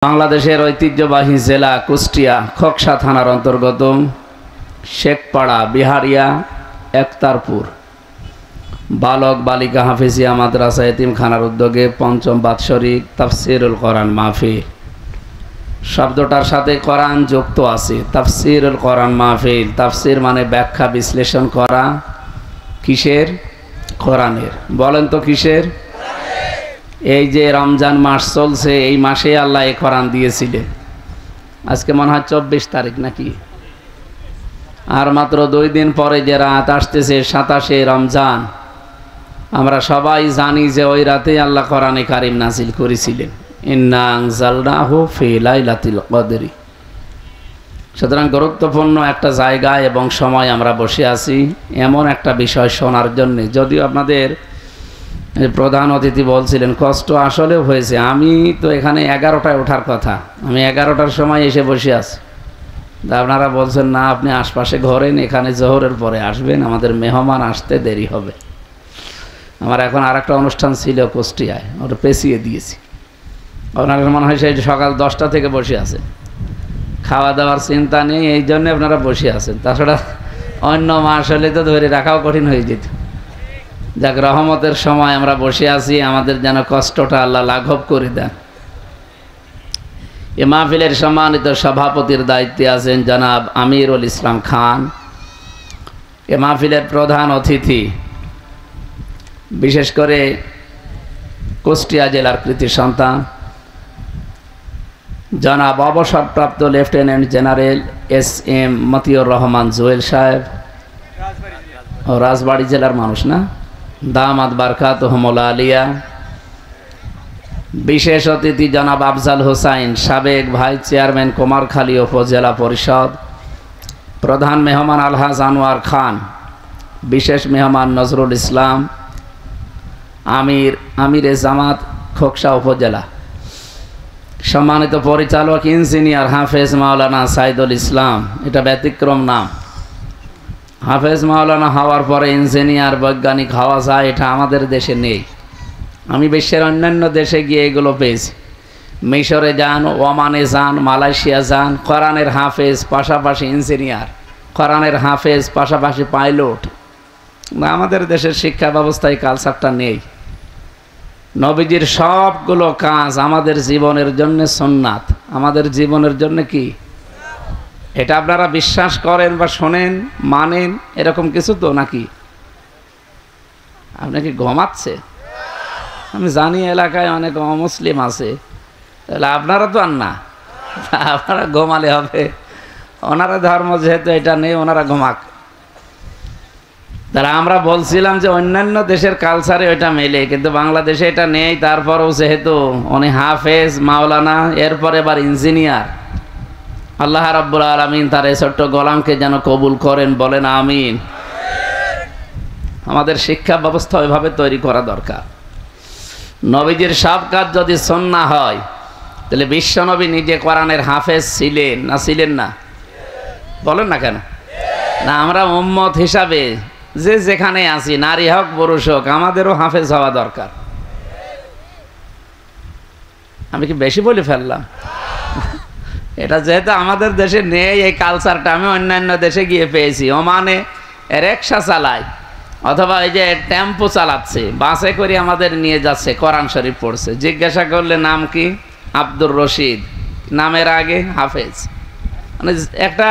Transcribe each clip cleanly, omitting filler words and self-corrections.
বাংলাদেশের ঐতিহ্যবাহী জেলা কুষ্টিয়া খোকসা থানার অন্তর্গত শেখপাড়া বিহারিয়া একতারপুর বালক বালিকা হাফিজিয়া মাদ্রাসা এতিমখানার উদ্যোগে পঞ্চম বাৎসরিক তাফসিরুল কোরআন মাহফিল। শব্দটার সাথে কোরআন যুক্ত আছে। তাফসিরুল কোরআন মাহফিল, তাফসির মানে ব্যাখ্যা বিশ্লেষণ করা। কিসের? কোরআনের। বলেন তো কিসের? এই যে রমজান মাস চলছে, এই মাসে আল্লাহ এই কোরআন দিয়েছিলেন। আজকে মনে হয় 24 তারিখ নাকি, আর মাত্র 2 দিন পরে যে রাত আসতেছে 27শে রমজান। আমরা সবাই জানি যে ওই রাতে আল্লাহ কোরআনে কারিম নাজিল করেছিলেন, ইন্না আনজালনাহু ফি লাইলাতিল কদরি। সুতরাং গুরুত্বপূর্ণ একটা জায়গায় এবং সময় আমরা বসে আছি এমন একটা বিষয় শোনার জন্য। যদিও আপনাদের প্রধান অতিথি বলছিলেন কষ্ট আসলেও হয়েছে। আমি তো এখানে 11টায় ওঠার কথা, আমি 11টার সময় এসে বসে আছি। আপনারা বলছেন না আপনি আশপাশে ঘরেন, এখানে জোহরের পরে আসবেন, আমাদের মেহমান আসতে দেরি হবে। আমার এখন আরেকটা অনুষ্ঠান ছিল কুষ্টিয়ায়, ওটা পেছিয়ে দিয়েছি। আপনারা মনে হয় সেই সকাল 10টা থেকে বসে আছেন, খাওয়া দাওয়ার চিন্তা নেই, এই জন্য আপনারা বসে আছেন। তাছাড়া অন্য মাস হলে তো ধরে রাখাও কঠিন হয়ে যেত। যাক, রহমতের সময় আমরা বসে আছি, আমাদের যেন কষ্টটা আল্লাহ লাঘব করে দেন। এ মাহফিলের সম্মানিত সভাপতির দায়িত্বে আছেন জনাব আমিরুল ইসলাম খান। এ মাহফিলের প্রধান অতিথি বিশেষ করে কুষ্টিয়া জেলার কৃতি সন্তান জনাব অবসরপ্রাপ্ত lieutenant general SM Motiur Rahman Jewel সাহেব। ও রাজবাড়ী জেলার মানুষ না? দামাত বারকাতুহুমুল আলিয়া। বিশেষ অতিথি জনাব আফজাল হোসাইন, সাবেক ভাইস চেয়ারম্যান কুমারখালী উপজেলা পরিষদ। প্রধান মেহমান আলহাজ আনোয়ার খান। বিশেষ মেহমান নজরুল ইসলাম, আমিরে জামাত খোকসা উপজেলা। সম্মানিত পরিচালক ইঞ্জিনিয়ার হাফেজ মাওলানা সাইদুল ইসলাম। এটা ব্যতিক্রম নাম। হাফেজ মাওলানা হওয়ার পরে ইঞ্জিনিয়ার বৈজ্ঞানিক হওয়া যায়, এটা আমাদের দেশে নেই। আমি বিশ্বের অন্যান্য দেশে গিয়ে এগুলো পেয়েছি। মিশরে যান, ওমানে যান, মালয়েশিয়া যান, কোরআনের হাফেজ পাশাপাশি ইঞ্জিনিয়ার, কোরআনের হাফেজ পাশাপাশি পাইলট। আমাদের দেশের শিক্ষা ব্যবস্থায় কালচারটা নেই। নবীজির সবগুলো কাজ আমাদের জীবনের জন্য সুন্নাত, আমাদের জীবনের জন্য কি? এটা আপনারা বিশ্বাস করেন বা শোনেন, মানেন, এরকম কিছু তো নাকি? আপনাকে ঘুমাচ্ছে? আমি জানি এলাকায় অনেক অমুসলিম আছে, তাহলে আপনারা তো আর না, আপনারা ঘুমালে হবে। ওনারা ধর্ম যেহেতু এটা নেই, ওনারা ঘুমাক। তারা আমরা বলছিলাম যে অন্যান্য দেশের কালচারে ওইটা মেলে, কিন্তু বাংলাদেশে এটা নেই। তারপরেও যেহেতু উনি হাফেজ মাওলানা, এরপরে এবার ইঞ্জিনিয়ার। আল্লাহ রাব্বুল আলামিন তার এই ছোট্ট গোলামকে যেন কবুল করেন, বলেন আমিন। আমাদের শিক্ষা ব্যবস্থা ওইভাবে তৈরি করা দরকার। নবীজির সব কাজ যদি সুন্নাহ হয়, তাহলে বিশ্বনবী নিজে কোরআনের হাফেজ ছিলেন না ছিলেন না? বলেন না কেন? না, আমরা উম্মত হিসাবে যে যেখানে আছি, নারী হোক পুরুষ হোক, আমাদেরও হাফেজ হওয়া দরকার। আমি কি বেশি বলে ফেললাম? এটা যেহেতু আমাদের দেশে নেই এই কালচারটা, আমি অন্যান্য দেশে গিয়ে পেয়েছি। ওমানে রিক্সা চালায় অথবা এই যে টেম্পো চালাচ্ছে, বাসে করে আমাদের নিয়ে যাচ্ছে, কোরআন শরীফ পড়ছে। জিজ্ঞাসা করলে নাম কি? আব্দুর রশিদ, নামের আগে হাফেজ। মানে একটা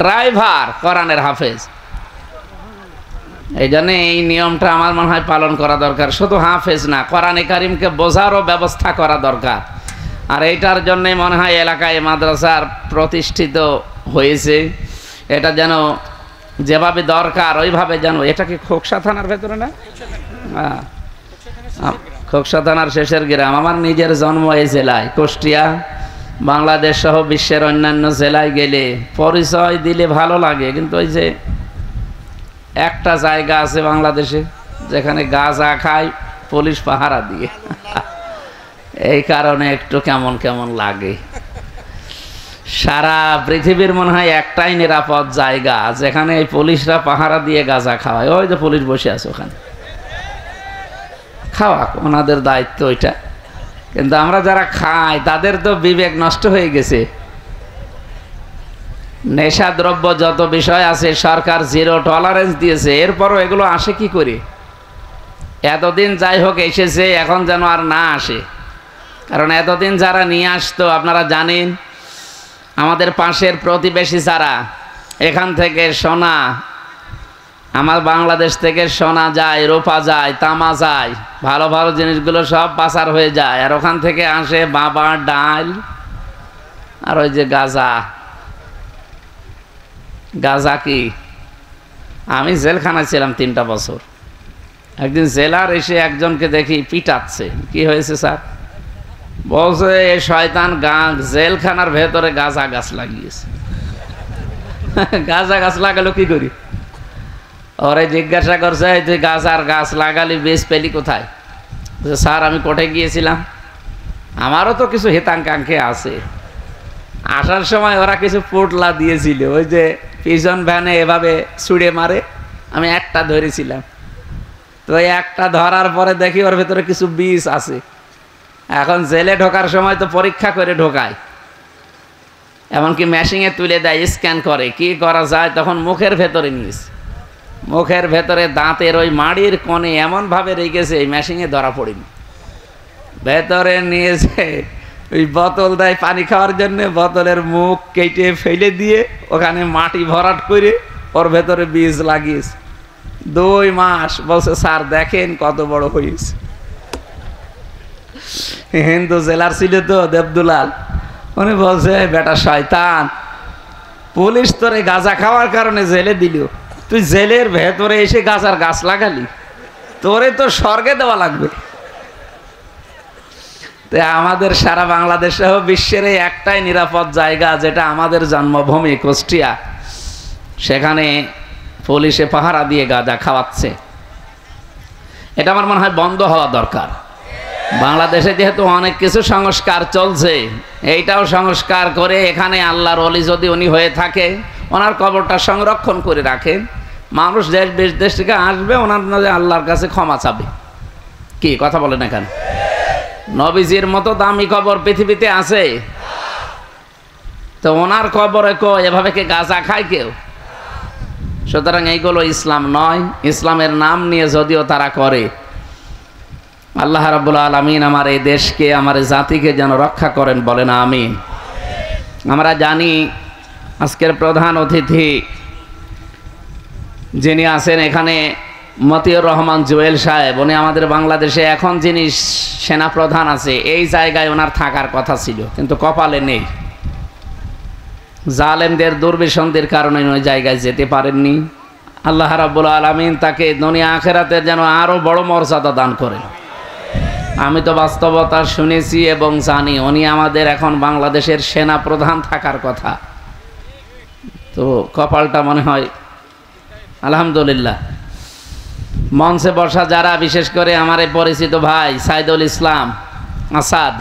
ড্রাইভার কোরআনের হাফেজ। এই জন্য এই নিয়মটা আমার মনে হয় পালন করা দরকার। শুধু হাফেজ না, কোরআনে কারিমকে বোঝারও ব্যবস্থা করা দরকার। আর এইটার জন্যই মনে হয় এলাকায় মাদ্রাসার প্রতিষ্ঠিত হয়েছে। এটা যেন যেভাবে দরকার ওইভাবে যেন। এটা কি খোকসা থানার ভেতরে না? হ্যাঁ, খোকসা থানার শেষের গ্রাম। আমার নিজের জন্ম এই জেলায় কুষ্টিয়া। বাংলাদেশ সহ বিশ্বের অন্যান্য জেলায় গেলে পরিচয় দিলে ভালো লাগে, কিন্তু ওই যে একটা জায়গা আছে বাংলাদেশে যেখানে গাঁজা খায় পুলিশ পাহারা দিয়ে, এই কারণে একটু কেমন কেমন লাগে। সারা পৃথিবীর মনে হয় একটাই নিরাপদ জায়গা যেখানে এই পুলিশরা পাহারা দিয়ে গাঁজা খাওয়ায়। ওই যে পুলিশ বসে আছে ওখানে, খাওয়া ওনাদের দায়িত্ব ওইটা। কিন্তু আমরা যারা খাই তাদের তো বিবেক নষ্ট হয়ে গেছে। নেশাদ্রব্য যত বিষয় আছে সরকার 0 টলারেন্স দিয়েছে, এরপরও এগুলো আসে কি করে? এতদিন যাই হোক এসেছে, এখন যেন আর না আসে। কারণ এতদিন যারা নিয়ে আসতো, আপনারা জানেন আমাদের পাশের প্রতিবেশী যারা, এখান থেকে সোনা, আমার বাংলাদেশ থেকে সোনা যায়, রূপা যায়, তামা যায়, ভালো ভালো জিনিসগুলো সব পাচার হয়ে যায়, আর ওখান থেকে আসে বাবা, ডাল, আর ওই যে গাঁজা। গাঁজা কি? আমি জেলখানায় ছিলাম 3টা বছর। একদিন জেলার এসে একজনকে দেখি পিটাচ্ছে। কি হয়েছে স্যার? বলছে এ শয়তান জেলখানার ভেতরে গাঁজা গাছ লাগিয়েছে। গাঁজা গাছ লাগালো কি করি? ওরে জিজ্ঞাসা করছে, তুই গাঁজার গাছ লাগালি, বীজ পেলি কোথায়? স্যার আমি কোর্টে গিয়েছিলাম, আমারও তো কিছু হিতাকাঙ্ক্ষী আছে। আসার সময় ওরা কিছু পোটলা দিয়েছিল, ওই যে পিছন ভ্যানে এভাবে ছুঁড়ে মারে, আমি একটা ধরেছিলাম। তো এই একটা ধরার পরে দেখি ওর ভেতরে কিছু বীজ আছে। এখন জেলে ঢোকার সময় তো পরীক্ষা করে ঢোকায়, এমনকি মেশিনে তুলে দেয়, স্ক্যান করে, কি করা যায়। তখন মুখের ভেতরে নিয়েছে, মুখের ভেতরে দাঁতের ওই মাড়ির কোণে এমনভাবে রেখেছে এই মেশিনে ধরা পড়েনি। ভেতরে নিয়েছে, ওই বোতল দেয় পানি খাওয়ার জন্য, বোতলের মুখ কেটে ফেলে দিয়ে ওখানে মাটি ভরাট করে ওর ভেতরে বীজ লাগিয়েছে। 2 মাস। বলছে স্যার দেখেন কত বড় হয়েছে। হিন্দু জেলার ছিল তো দেবদুলাল, উনি বলছে বেটা শয়তান, পুলিশ তোরে গাঁজা খাওয়ার কারণে জেলে দিল, তুই জেলের ভেতরে এসে গাঁজার গাছ লাগালি, তোরে তো স্বর্গে দেওয়া লাগবে। আমাদের সারা বাংলাদেশ সহ বিশ্বের এই একটাই নিরাপদ জায়গা, যেটা আমাদের জন্মভূমি কুষ্টিয়া, সেখানে পুলিশে পাহারা দিয়ে গাঁজা খাওয়াচ্ছে। এটা আমার মনে হয় বন্ধ হওয়া দরকার। বাংলাদেশে যেহেতু অনেক কিছু সংস্কার চলছে, এইটাও সংস্কার করে এখানে আল্লাহর ওলি যদি উনি হয়ে থাকে, ওনার কবরটা সংরক্ষণ করে রাখেন। মানুষ দেশ বিদেশ থেকে আসবে, ওনার আল্লাহর কাছে ক্ষমা চাবে। কি কথা বলেন? এখানে নবীজির মতো দামি কবর পৃথিবীতে আছে? তো ওনার কবরে এভাবে কে গাঁজা খায় কেউ? সুতরাং এইগুলো ইসলাম নয়। ইসলামের নাম নিয়ে যদিও তারা করে, আল্লাহ রাব্বুল আলামিন আমার এই দেশকে, আমার এই জাতিকে যেন রক্ষা করেন, বলেন আমিন। আমরা জানি আজকের প্রধান অতিথি যিনি আছেন এখানে, মতিউর রহমান জুয়েল সাহেব, উনি আমাদের বাংলাদেশে এখন যিনি সেনা প্রধান আছে, এই জায়গায় ওনার থাকার কথা ছিল, কিন্তু কপালে নেই। জালেমদের দুর্বিসন্ধির কারণে ওই জায়গায় যেতে পারেননি। আল্লাহ রাব্বুল আলামিন তাকে দুনিয়া আখিরাতে যেন আরো বড় মর্যাদা দান করেন। আমি তো বাস্তবতা শুনেছি এবং জানি উনি আমাদের এখন বাংলাদেশের সেনা প্রধান থাকার কথা। তো কপালটা মনে হয় আলহামদুলিল্লাহ। মঞ্চে বসা যারা, বিশেষ করে আমার এই পরিচিত ভাই সাইদুল ইসলাম আসাদ,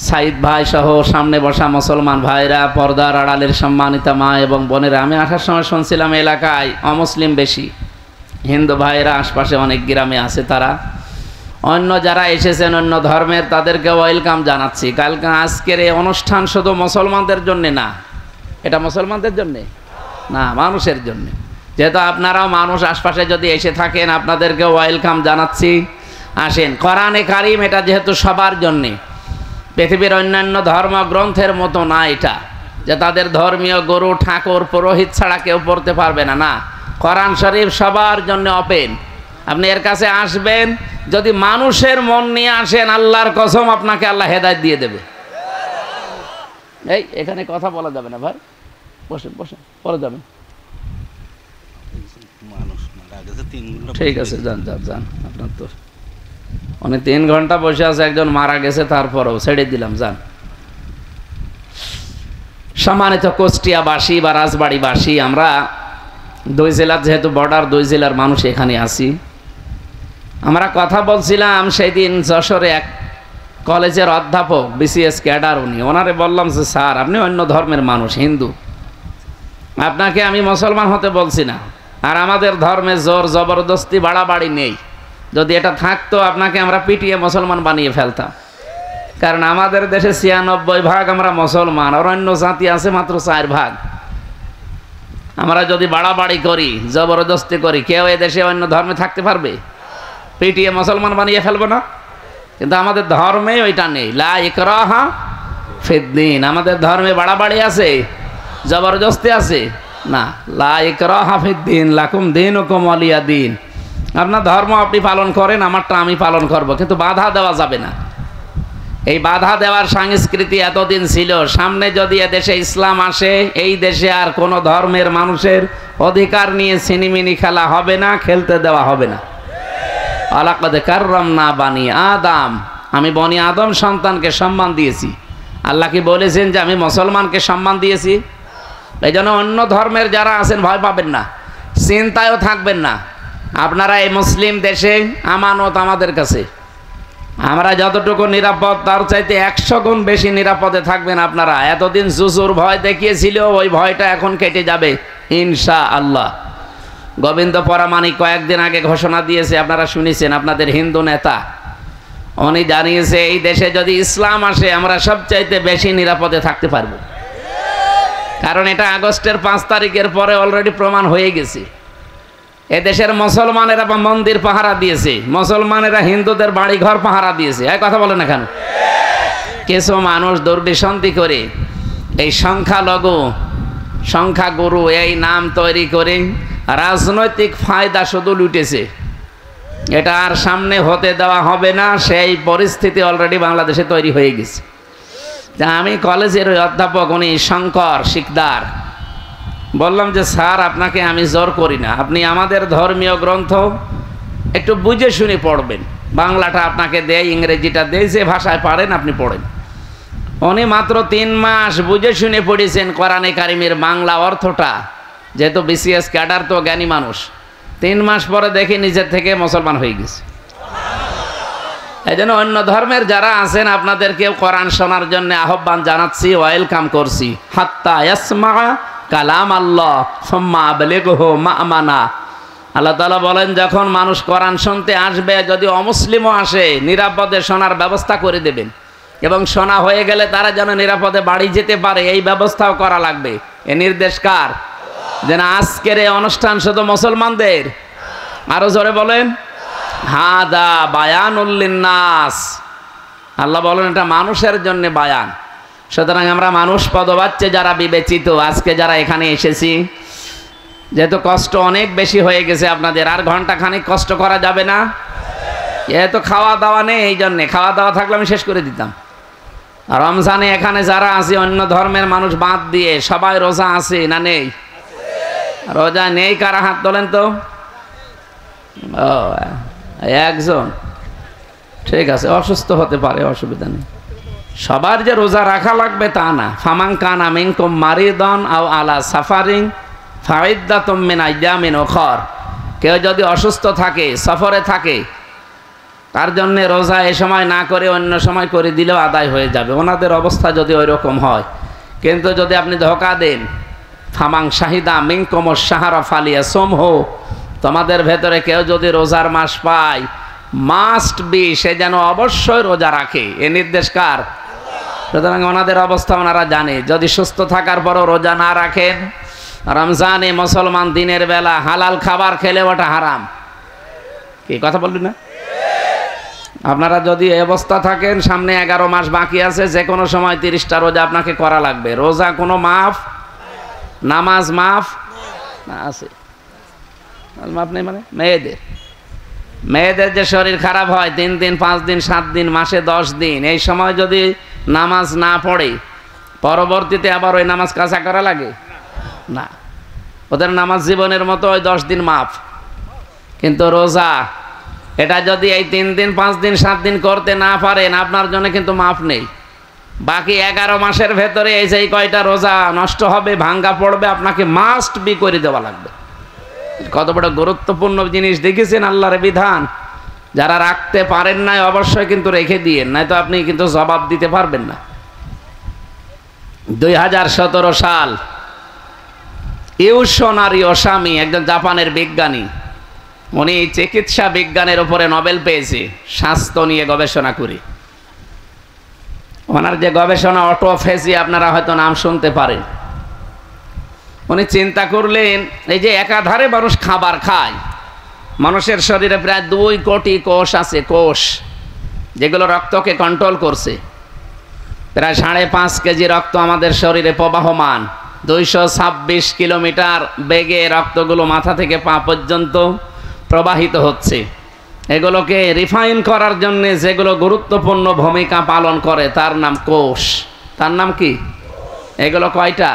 সাইদ ভাই সহ সামনে বসা মুসলমান ভাইরা, পর্দার আড়ালের সম্মানিতা মা এবং বোনেরা, আমি আসার সময় শুনছিলাম এলাকায় অমুসলিম বেশি, হিন্দু ভাইরা আশপাশে অনেক গ্রামে আছে, তারা অন্য যারা এসেছেন অন্য ধর্মের তাদেরকে ওয়েলকাম জানাচ্ছি। কালকে আজকের এই অনুষ্ঠান শুধু মুসলমানদের জন্যে না, এটা মুসলমানদের জন্যে না, মানুষের জন্যে। যেহেতু আপনারাও মানুষ, আশপাশে যদি এসে থাকেন আপনাদেরকে ওয়েলকাম জানাচ্ছি, আসেন। কোরআনে কারিম এটা যেহেতু সবার জন্যে, পৃথিবীর অন্যান্য ধর্মগ্রন্থের মতো না এটা, যে তাদের ধর্মীয় গুরু ঠাকুর পুরোহিত ছাড়া কেউ পড়তে পারবে না। না, কোরআন শরীফ সবার জন্য ওপেন। আপনি এর কাছে আসবেন, যদি মানুষের মন নিয়ে আসেন, আল্লাহর কসম আপনাকে আল্লাহ হেদায়েত দিয়ে দেবে। এই এখানে কথা বলা যাবে না ভাই, বসেন বসেন, পরে যাবেন। ঠিক আছে, যান যান যান, আপনার তো অনেক 3 ঘন্টা বসে আছে, একজন মারা গেছে, তারপরেও ছেড়ে দিলাম, যান। সম্মানিত কুষ্টিয়াবাসী বা রাজবাড়িবাসী, আমরা 2 জেলার, যেহেতু বর্ডার 2 জেলার মানুষ এখানে আছি। আমরা কথা বলছিলাম সেদিন যশোরে এক কলেজের অধ্যাপক, বিসিএস ক্যাডার, ওনারে বললাম যে স্যার আপনি অন্য ধর্মের মানুষ, হিন্দু, আপনাকে আমি মুসলমান হতে বলছি না, আর আমাদের ধর্মে জোর জবরদস্তি বাড়াবাড়ি নেই। যদি এটা থাকতো আপনাকে আমরা পিটিয়ে মুসলমান বানিয়ে ফেলতাম। কারণ আমাদের দেশে ৯৬% আমরা মুসলমান, আর অন্য জাতি আছে মাত্র 4%। আমরা যদি বাড়াবাড়ি করি, জবরদস্তি করি, কেউ এ দেশে অন্য ধর্মে থাকতে পারবে? পিটিয়ে মুসলমান বানিয়ে ফেলবো না? কিন্তু আমাদের ধর্মে ওইটা নেই, লা ইকরাহা ফিদ্দীন। আমাদের ধর্মে বাড়াবাড়ি আছে, জবরদস্তি আছে না। লা ইকরাহা ফিদ্দীন, লাকুম দীনুকুম ওয়ালিয়া দীন। আপনার ধর্ম আপনি পালন করেন, আমারটা আমি পালন করব, কিন্তু বাধা দেওয়া যাবে না। এই বাধা দেওয়ার সংস্কৃতি এতদিন ছিল। সামনে যদি এদেশে ইসলাম আসে, এই দেশে আর কোনো ধর্মের মানুষের অধিকার নিয়ে ছিনিমিনি খেলা হবে না, খেলতে দেওয়া হবে না। আলাকাদ কাররামনা বানি আদম, আমি বনি আদম সন্তানকে সম্মান দিয়েছি। আল্লাহ কি বলেছেন যে আমি মুসলমানকে সম্মান দিয়েছি? এই জন্য অন্য ধর্মের যারা আছেন ভয় পাবেন না, চিন্তায়ও থাকবেন না। আপনারা এই মুসলিম দেশে আমানত আমাদের কাছে। আমরা যতটুকু নিরাপদ তার চাইতে 100 গুণ বেশি নিরাপদে থাকবেন আপনারা। এতদিন জুজুর ভয় দেখিয়েছিল, ওই ভয়টা এখন কেটে যাবে ইনশাআল্লাহ। গোবিন্দ পরামানিক কয়েকদিন আগে ঘোষণা দিয়েছে, আপনারা শুনেছেন, আপনাদের হিন্দু নেতা উনি জানিয়েছে এই দেশে যদি ইসলাম আসে আমরা সবচাইতে বেশি নিরাপদে থাকতে পারবো। কারণ এটা আগস্টের 5 তারিখের পরে অলরেডি প্রমাণ হয়ে গেছে। এদেশের মুসলমানেরা মন্দির পাহারা দিয়েছে, মুসলমানেরা হিন্দুদের বাড়ি ঘর পাহারা দিয়েছে। এক কথা বলেন না কেন? কিছু মানুষ দুর্বিসন্ধি করে এই সংখ্যাগুরু এই নাম তৈরি করে রাজনৈতিক ফায়দা শুধু লুটেছে। এটা আর সামনে হতে দেওয়া হবে না, সেই পরিস্থিতি অলরেডি বাংলাদেশে তৈরি হয়ে গেছে। তা আমি কলেজের ওই অধ্যাপক, উনি শঙ্কর শিকদার, বললাম যে স্যার আপনাকে আমি জোর করি না, আপনি আমাদের ধর্মীয় গ্রন্থ একটু বুঝে শুনে পড়বেন। বাংলাটা আপনাকে দেয়, ইংরেজিটা দেয়, যে ভাষায় পারেন আপনি পড়েন। উনি মাত্র 3 মাস বুঝে শুনে পড়েছেন কোরআনে কারিমের বাংলা অর্থটা, যেহেতু বিসিএস ক্যাডার তো জ্ঞানী মানুষ। 3 মাস পরে দেখি নিজের থেকে মুসলমান হয়ে গেছে। এই জন্য অন্য ধর্মের যারা আছেন আপনাদেরকে কোরআন শোনার জন্য আহ্বান জানাচ্ছি, ওয়েলকাম করছি। হাত্তা ইয়াসমা কালাম আল্লাহ সুম্মা আবলিগহু মা'মানা। আল্লাহ তাআলা বলেন, যখন মানুষ কোরআন শুনতে আসবে, যদি অমুসলিমও আসে, নিরাপদে শোনার ব্যবস্থা করে দেবেন, এবং শোনা হয়ে গেলে তারা যেন নিরাপদে বাড়ি যেতে পারে এই ব্যবস্থাও করা লাগবে। এ নির্দেশ কার? যেন আজকের এই অনুষ্ঠান শুধু মুসলমানদের। আরো জোরে বলেন, হাদা বায়ানুল লিন্নাস। আল্লাহ বলেন এটা মানুষের জন্য বায়ান। সুতরাং আমরা মানুষ পদবাচ্চে যারা বিবেচিত, আজকে যারা এখানে এসেছি, যেহেতু কষ্ট অনেক বেশি হয়ে গেছে আপনাদের, আর ঘন্টা খানিক কষ্ট করা যাবে না। এত খাওয়া দাওয়া নেই, এই জন্যে। খাওয়া দাওয়া থাকলে আমি শেষ করে দিতাম। রমজানে এখানে যারা আছে অন্য ধর্মের মানুষ বাদ দিয়ে সবাই রোজা আছে না নেই? রোজা নেই কারা? হাত তোলেন তো। ও, একজন, ঠিক আছে, অসুস্থ হতে পারে, অসুবিধা নেই। সবার যে রোজা রাখা লাগবে তা না। ফামান কানা মিনকুম মারিদান আও আলা সাফারিন ফাইদ্দাতুম মিন আইয়ামিন উখর। কেউ যদি অসুস্থ থাকে, সফরে থাকে, তার জন্য রোজা এ সময় না করে অন্য সময় করে দিলেও আদায় হয়ে যাবে, ওনাদের অবস্থা যদি ওই রকম হয়। কিন্তু যদি আপনি ধোঁকা দেন, ফামাং শাহিদা মিনকুম শাহরা ফালিয়াসুমহু, তোমাদের ভেতরে কেউ যদি রোজার মাস পায়, মাস্ট বি, সে যেন অবশ্যই রোজা রাখে। এ নির্দেশ কার? সুতরাং ওনাদের অবস্থা ওনারা জানে। যদি সুস্থ থাকার পরও রোজা না রাখেন, রমজানে মুসলমান দিনের বেলা হালাল খাবার খেলে ওটা হারাম। কি কথা বললি না? আপনারা যদি এই অবস্থা থাকেন, সামনে 11 মাস বাকি আছে, যে কোনো সময় 30টা রোজা আপনাকে করা লাগবে। রোজা কোনো মাফ, নামাজ মাফ না? আছে মাফ নেই মানে? মেয়েদের যে শরীর খারাপ হয় 3 দিন, 5 দিন, 7 দিন, মাসে 10 দিন, এই সময় যদি নামাজ না পড়ে, পরবর্তীতে আবার ওই নামাজ কাজা করা লাগে না। ওদের নামাজ জীবনের মতো ওই 10 দিন মাফ। কিন্তু রোজা, এটা যদি এই 3 দিন, 5 দিন, 7 দিন করতে না পারেন, আপনার জন্য কিন্তু মাফ নেই। বাকি 11 মাসের ভেতরে এই যে কয়টা রোজা নষ্ট হবে, ভাঙ্গা পড়বে, আপনাকে মাস্ট বি করে দেওয়া লাগবে। কত বড় গুরুত্বপূর্ণ জিনিস দেখেছেন আল্লাহর বিধান। যারা রাখতে পারেন না অবশ্যই কিন্তু রেখে দিয়েন, নাই তো আপনি কিন্তু জবাব দিতে পারবেন না। 2017 সাল, ইউশোনারি ওসামি, একজন জাপানের বিজ্ঞানী, উনি চিকিৎসা বিজ্ঞানের উপরে নোবেল পেয়েছে, স্বাস্থ্য নিয়ে গবেষণা করে। ওনার যে গবেষণা অটোফেজি, আপনারা হয়তো নাম শুনতে পারেন। উনি চিন্তা করলেন, এই যে একাধারে মানুষ খাবার খায়, মানুষের শরীরে প্রায় 2 কোটি কোষ আছে, কোষ যেগুলো রক্তকে কন্ট্রোল করছে। প্রায় 5.5 কেজি রক্ত আমাদের শরীরে প্রবাহমান, 226 কিলোমিটার বেগে রক্তগুলো মাথা থেকে পা পর্যন্ত প্রবাহিত হচ্ছে। এগুলোকে রিফাইন করার জন্য যেগুলো গুরুত্বপূর্ণ ভূমিকা পালন করে তার নাম কোষ। তার নাম কি? এগুলো কয়টা?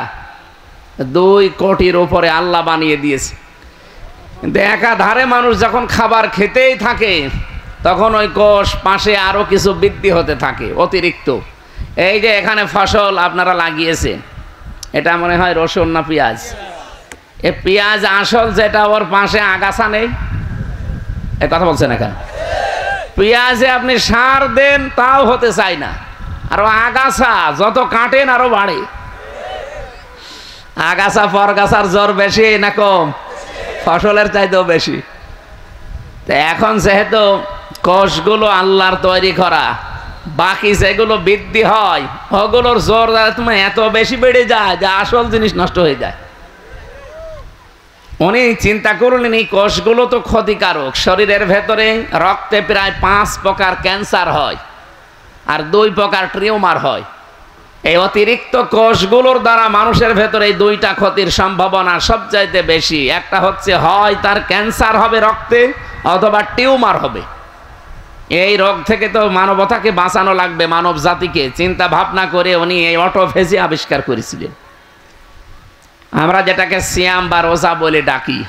2 কোটির উপরে আল্লাহ বানিয়ে দিয়েছে। কিন্তু একাধারে মানুষ যখন খাবার খেতেই থাকে তখন ওই কোষ পাশে আরো কিছু বৃদ্ধি হতে থাকে অতিরিক্ত। এই যে এখানে ফসল আপনারা লাগিয়েছেন, এটা মনে হয় রসুন না পেঁয়াজ? এ পেঁয়াজ আসল যেটা, ওর পাশে আগাছা নেই? এ কথা বলছেন এখানে? পেঁয়াজে আপনি সার দেন তাও হতে চায় না, আর আগাছা যত কাটেন আরো বাড়ে। আগাছা পরগাছার জ্বর বেশি না কম? ফসলের চাইতেও বেশি। তো এখন যেহেতু কোষগুলো আল্লাহর তৈরি করা, বাকি যেগুলো বৃদ্ধি হয় ওগুলোর জোর তুমি এত বেশি বেড়ে যায় যে আসল জিনিস নষ্ট হয়ে যায়। উনি চিন্তা করলেন এই কোষগুলো তো ক্ষতিকারক। শরীরের ভেতরে রক্তে প্রায় 5 প্রকার ক্যান্সার হয় আর 2 প্রকার টিউমার হয়। এই অতিরিক্ত কোষগুলোর দ্বারা মানুষের ভেতরে এই 2টা ক্ষতির সম্ভাবনা সবচাইতে বেশি। একটা হচ্ছে হয় তার ক্যান্সার হবে রক্তে, অথবা টিউমার হবে। এই রোগ থেকে তো মানবতাকে বাঁচানো লাগবে, মানব জাতিকে। চিন্তা ভাবনা করে উনি এই অটোফেজি আবিষ্কার করেছিলেন। আমরা যেটাকে সিয়াম বা রোজা বলে ডাকি।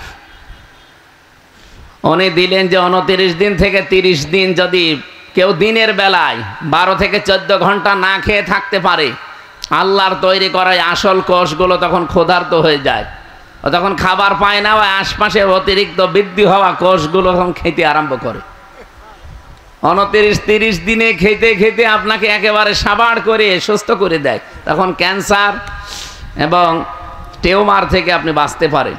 উনি দিলেন যে 29 দিন থেকে 30 দিন যদি কেউ দিনের বেলায় 12 থেকে 14 ঘন্টা না খেয়ে থাকতে পারে, আল্লাহর তৈরি করা আসল কোষগুলো তখন ক্ষুধার্ত হয়ে যায়, ও তখন খাবার পায় না, ওই আশপাশে অতিরিক্ত বৃদ্ধি হওয়া কোষগুলো তখন খেতে আরম্ভ করে। 29-30 দিনে খেতে খেতে আপনাকে একেবারে সাবাড় করে সুস্থ করে দেয়। তখন ক্যান্সার এবং টিউমার থেকে আপনি বাঁচতে পারেন।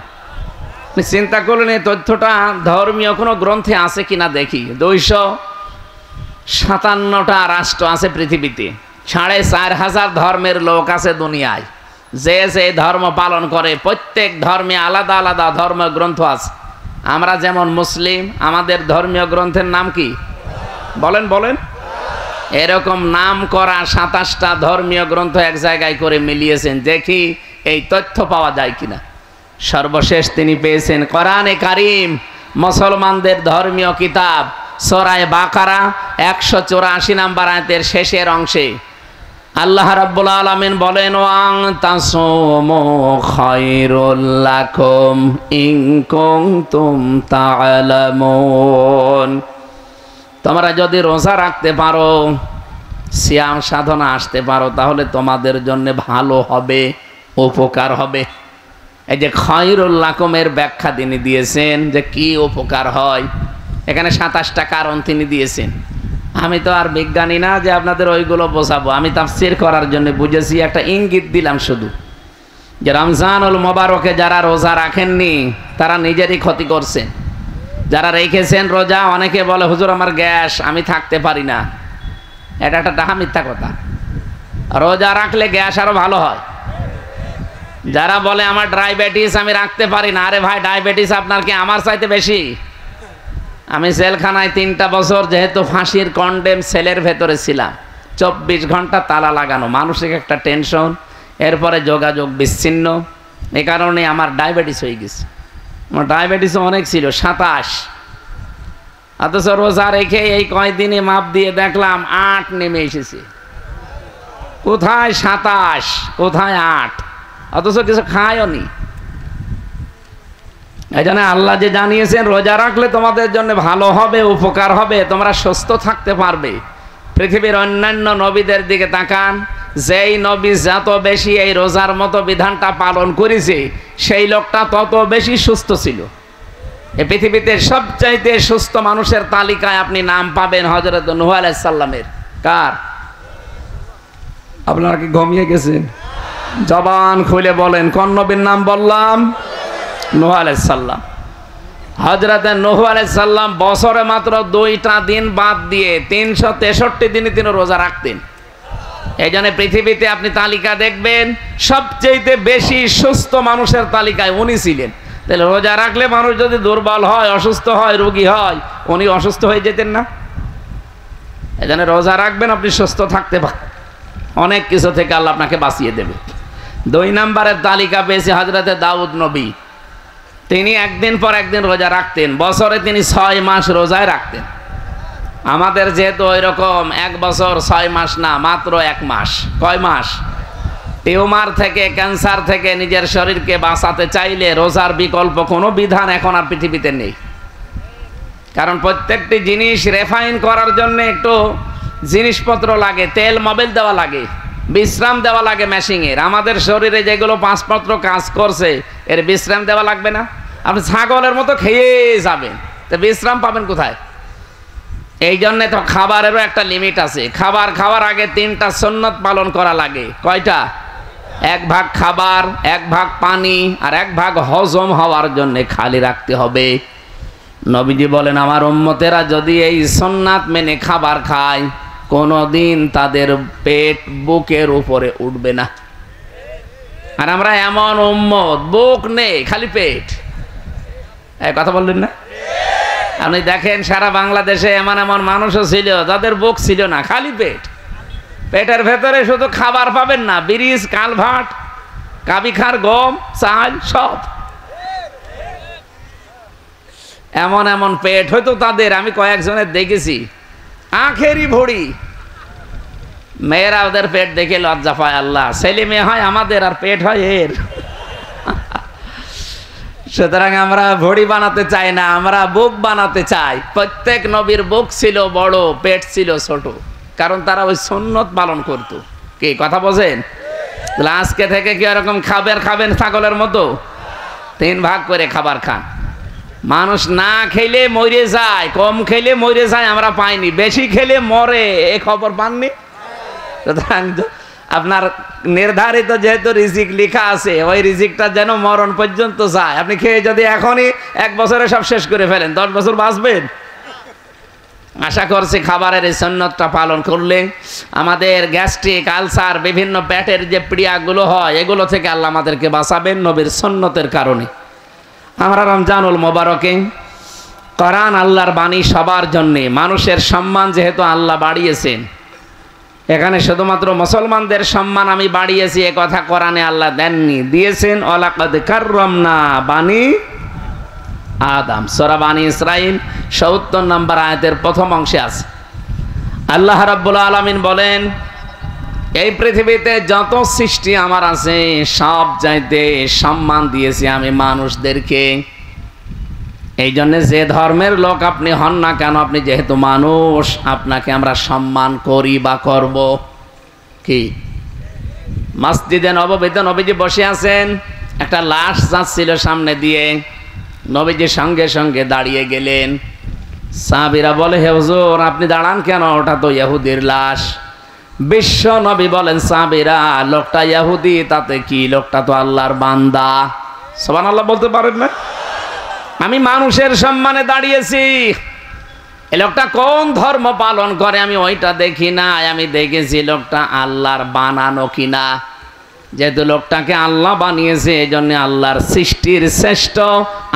চিন্তা করলেন এই তথ্যটা ধর্মীয় কোনো গ্রন্থে আছে কিনা দেখি। 257টা রাষ্ট্র আছে পৃথিবীতে, 4500 ধর্মের লোক আছে দুনিয়ায়। যে যে ধর্ম পালন করে প্রত্যেক ধর্মে আলাদা আলাদা ধর্মীয় গ্রন্থ আছে। আমরা যেমন মুসলিম, আমাদের ধর্মীয় গ্রন্থের নাম কি? বলেন বলেন। এরকম নাম করা 27টা ধর্মীয় গ্রন্থ এক জায়গায় করে মিলিয়েছেন, দেখি এই তথ্য পাওয়া যায় কিনা। সর্বশেষ তিনি পেয়েছেন কোরআনে কারিম, মুসলমানদের ধর্মীয় কিতাব, সূরা বাকারা 184 নম্বর আয়াতের শেষের অংশে আল্লাহ রাব্বুল আলামিন বলেন, ওয়াং তাসুমু খায়রুল লাকুম ইন কুনতুম তা'লামুন। তোমরা যদি রোজা রাখতে পারো, সিয়াম সাধনা আসতে পারো, তাহলে তোমাদের জন্য ভালো হবে, উপকার হবে। এই যে খায়রুল লাকুমের ব্যাখ্যা তিনি দিয়েছেন যে কি উপকার হয়। এখানে 27টা কারণ তিনি দিয়েছেন। আমি তো আর বিজ্ঞানী না যে আপনাদের ওইগুলো বোঝাবো। আমি তাফসীর করার জন্য বুঝেছি, একটা ইঙ্গিত দিলাম শুধু, যে রমজানুল মোবারকে যারা রোজা রাখেননি তারা নিজেরই ক্ষতি করছেন। যারা রেখেছেন রোজা, অনেকে বলে হুজুর আমার গ্যাস, আমি থাকতে পারি না। এটা একটা ডাহা মিথ্যা কথা। রোজা রাখলে গ্যাস আরো ভালো হয়। যারা বলে আমার ডায়াবেটিস, আমি রাখতে পারি না, আরে ভাই ডায়াবেটিস আপনার কি আমার চাইতে বেশি? আমি জেলখানায় 3টা বছর যেহেতু ফাঁসির কন্ডেম সেলের ভেতরে ছিলাম, 24 ঘন্টা তালা লাগানো, মানসিক একটা টেনশন, এরপরে যোগাযোগ বিচ্ছিন্ন, এই কারণে আমার ডায়াবেটিস হয়ে গেছে। আমার ডায়াবেটিস অনেক ছিল, 27। অথচ রোজা রেখে এই কয়দিনে মাপ দিয়ে দেখলাম 8 নেমে এসেছে। কোথায় 27, কোথায় 8? অথচ কিছু খায়ও নি। এই জন্য আল্লাহ যে জানিয়েছেন রোজা রাখলে তোমাদের জন্য ভালো হবে, উপকার হবে, তোমরা সুস্থ থাকতে পারবে। পৃথিবীর অন্যান্য নবীদের দিকে তাকান, যেই নবী যত বেশি এই রোজার মতো বিধানটা পালন করেছে, সেই লোকটা তত বেশি সুস্থ ছিল। এই পৃথিবীতে সবচাইতে সুস্থ মানুষের তালিকায় আপনি নাম পাবেন হযরত নূহ আলাইহিস সালামের। কার? আপনারা কি ঘুমিয়ে গেছেন? জবান খুলে বলেন, কোন নবীর নাম বললাম? নূহ আলাইহিস সালাম। হযরত নূহ আলাইহিস সালাম বছরে মাত্র 2টা দিন বাদ দিয়ে 363 দিনই তিনি রোজা রাখতেন। এই জন্য পৃথিবীতে আপনি তালিকা দেখবেন সবচেয়ে বেশি সুস্থ মানুষের তালিকায় উনি ছিলেন। তাহলে রোজা রাখলে মানুষ যদি দুর্বল হয়, অসুস্থ হয়, রোগী হয়, উনি অসুস্থ হয়ে যেতেন না? এই জন্য রোজা রাখবেন, আপনি সুস্থ থাকতে পারেন, অনেক কিছু থেকে আল্লাহ আপনাকে বাঁচিয়ে দেবে। 2 নম্বরের তালিকা পেয়েছে হযরতে দাউদ নবী। তিনি একদিন পর একদিন রোজা রাখতেন, বছরে তিনি 6 মাস রোজায় রাখতেন। আমাদের যেহেতু ওই রকম 1 বছর 6 মাস না, মাত্র 1 মাস। কয় মাস? টিউমার থেকে, ক্যান্সার থেকে নিজের শরীরকে বাঁচাতে চাইলে রোজার বিকল্প কোনো বিধান এখন আর পৃথিবীতে নেই। কারণ প্রত্যেকটি জিনিস রেফাইন করার জন্য একটু জিনিসপত্র লাগে, তেল মোবিল দেওয়া লাগে, বিশ্রাম দেওয়া লাগে মেশিনের। আমাদের শরীরে যেগুলো পাঁচপত্র কাজ করছে এর বিশ্রাম দেওয়া লাগবে না? আপনি ছাগলের মতো খেয়ে যাবেন, তো বিশ্রাম পাবেন কোথায়? এই জন্যে তো খাবারেরও একটা লিমিট আছে। খাবার খাওয়ার আগে 3টা সুন্নত পালন করা লাগে। কয়টা? 1 ভাগ খাবার, 1 ভাগ পানি, আর 1 ভাগ হজম হওয়ার জন্য খালি রাখতে হবে। নবীজি বলেন, আমার উম্মতেরা যদি এই সুন্নাত মেনে খাবার খায়, কোনোদিন তাদের পেট বুকের উপরে উঠবে না। আর আমরা এমন উম্মত, বুক নেই, খালি পেট। এই কথা বললেন না? আপনি দেখেন সারা বাংলাদেশে এমন এমন মানুষও ছিল যাদের বুক ছিল না, খালি পেট। পেটের ভেতরে শুধু খাবার পাবেন না, ব্রিজ, কালভার্ট, কাবিখার, গম, চাল, সব। এমন এমন পেট হয়তো তাদের, আমি কয়েকজনের দেখেছি, আখেরি ভড়ি। মেয়েরা ওদের পেট দেখে লজ্জা পায়। আল্লাহ, ছেলে মেয়ে হয় আমাদের আর পেট হয় এর। সুতরাং আমরা ভড়ি বানাতে চাই না, আমরা বুক বানাতে চাই। প্রত্যেক নবীর বুক ছিল বড়, পেট ছিল ছোট, কারণ তারা ওই সুন্নত পালন করতো। কি কথা বোঝেন? আজকে থেকে কি এরকম খাবেন ছাগলের মতো? 3 ভাগ করে খাবার খান। মানুষ না খেলে মরে যায়, কম খেলে মরে যায় আমরা পাইনি, বেশি খেলে মরে, এই খবর পাননি? সুতরাং আপনার নির্ধারিত যেহেতু রিজিক লেখা আছে, ওই রিজিকটা যেন মরণ পর্যন্ত যায়। আপনি খেয়ে যদি এখনই 1 বছরে সব শেষ করে ফেলেন, 10 বছর বাঁচবেন? আশা করছি খাবারের এই সুন্নতটা পালন করলে আমাদের গ্যাস্ট্রিক, আলসার, বিভিন্ন পেটের যে পীড়াগুলো হয়, এগুলো থেকে আল্লাহ আমাদেরকে বাঁচাবেন নবীর সুন্নতের কারণে। আমরা রমজানুল মোবারকে কোরআন আল্লাহর বাণী সবার জন্যে, মানুষের সম্মান যেহেতু আল্লাহ বাড়িয়েছেন, এখানে শুধুমাত্র মুসলমানদের সম্মান আমি বাড়িয়েছি এ কথা কোরআনে আল্লাহ দেননি, দিয়েছেন ওয়ালাকাদ কাররামনা বানি আদম। সূরা বানি ইসরাঈল ৭০ নম্বর আয়াতের প্রথম অংশে আছে। আল্লাহ রাব্বুল আলামিন বলেন, এই পৃথিবীতে যত সৃষ্টি আমার আছে সব চাইতে সম্মান দিয়েছি আমি মানুষদেরকে। এই জন্য যে ধর্মের লোক আপনি হন না কেন, আপনি যেহেতু মানুষ, আপনাকে আমরা সম্মান করি বা করব। কি মসজিদে নববীতে নবীজি বসে আছেন, একটা লাশ যাচ্ছিল সামনে দিয়ে, নবীজি সঙ্গে সঙ্গে দাঁড়িয়ে গেলেন। সাহাবীরা বলে, হে হুজুর আপনি দাঁড়ান কেন, ওটা তো ইহুদির লাশ। বিশ্ব নবী বলেন, সাহাবীরা লোকটা ইহুদি তাতে কি, লোকটা তো আল্লাহর বান্দা। সুবহানাল্লাহ বলতে পারেন না? আমি মানুষের সম্মানে দাঁড়িয়েছি। এই লোকটা কোন ধর্ম পালন করে আমি ওইটা দেখি না, আমি দেখেছি লোকটা আল্লাহর বানানো কিনা। যেহেতু লোকটাকে আল্লাহ বানিয়েছে, এই জন্য আল্লাহর সৃষ্টির শ্রেষ্ঠ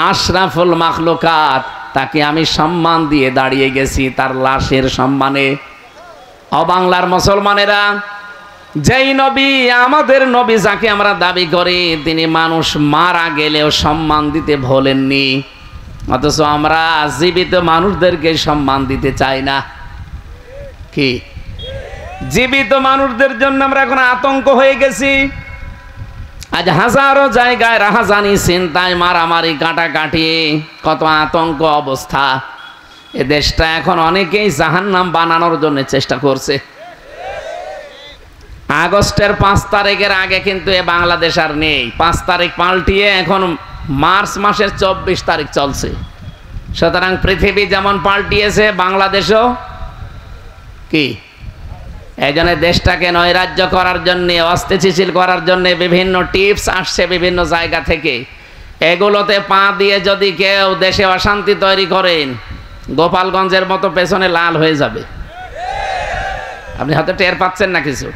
আশরাফুল মাখলুকাত, তাকে আমি সম্মান দিয়ে দাঁড়িয়ে গেছি তার লাশের সম্মানে। অবাংলার মুসলমানেরা, যেই নবী আমাদের নবী যাকে আমরা দাবি করি, তিনি মানুষ মারা গেলেও সম্মান দিতে ভোলেননি, অথচ আমরা জীবিত মানুষদেরকে সম্মান দিতে চাই না। কি জীবিত মানুষদের জন্য আমরা এখন আতঙ্ক হয়ে গেছি। আজ হাজারো জায়গায় রাহাজানি, চিন্তায়, মারামারি, কাটাকাটি, কত আতঙ্ক অবস্থা। এ দেশটা এখন অনেকেই জাহান্নাম বানানোর জন্য চেষ্টা করছে। আগস্টের 5 তারিখের আগে কিন্তু এ বাংলাদেশ আর নেই। 5 তারিখ পাল্টিয়ে এখন মার্চ মাসের 24 তারিখ চলছে। সুতরাং পৃথিবী যেমন পাল্টিয়েছে, বাংলাদেশও কি এই জন্য দেশটাকে নৈরাজ্য করার জন্য, অস্থিতিশীল করার জন্য বিভিন্ন টিপস আসছে বিভিন্ন জায়গা থেকে। এগুলোতে পা দিয়ে যদি কেউ দেশে অশান্তি তৈরি করেন, গোপালগঞ্জের মতো পেছনে লাল হয়ে যাবে। আপনি হয়তো টের পাচ্ছেন না কিছু।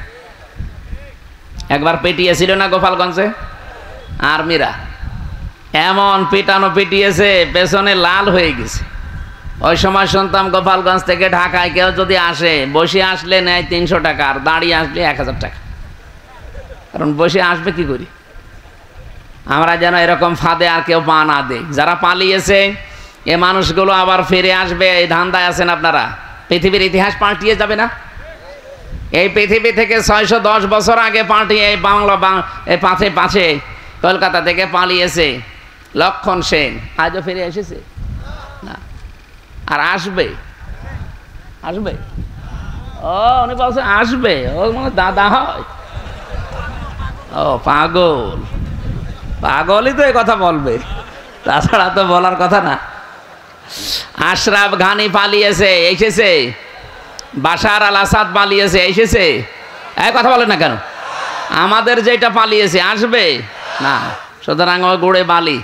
একবার পেটিয়েছিল না গোপালগঞ্জে আর্মিরা, এমন পিটানো পিটিয়েছে পেছনে লাল হয়ে গেছে। ওই সময় শুনতাম গোপালগঞ্জ থেকে ঢাকায় কেউ যদি আসে, বসে আসলে নেয় 300 টাকা, আর দাঁড়িয়ে আসলে 1000 টাকা। কারণ বসে আসবে কি করি, আমরা যেন এরকম ফাঁদে আর কেউ পা না দেয়। যারা পালিয়েছে এ মানুষগুলো আবার ফিরে আসবে, এই ধান্দায় আছেন আপনারা। পৃথিবীর ইতিহাস পাল্টিয়ে যাবে না? এই পৃথিবী থেকে 610 বছর আগে পাল্টিয়ে এই এই পাঁচে কলকাতা থেকে পালিয়েছে লক্ষণ সেন, আজও ফিরে এসেছে না, আর আসবে। আসবে ও উনি বলছে আসবে, ও মানে দাদা হয়। ও পাগল, পাগলই তো এই কথা বলবে, তাছাড়া তো বলার কথা না। আশরাফ ঘানি পালিয়েছে, এসেছে। বাশার আল আসাদ পালিয়েছে, এসেছে। এই কথা বলেন না কেন? আমাদের যেটা পালিয়েছে আসবে না। সুতরাং ওই গুড়ে বালি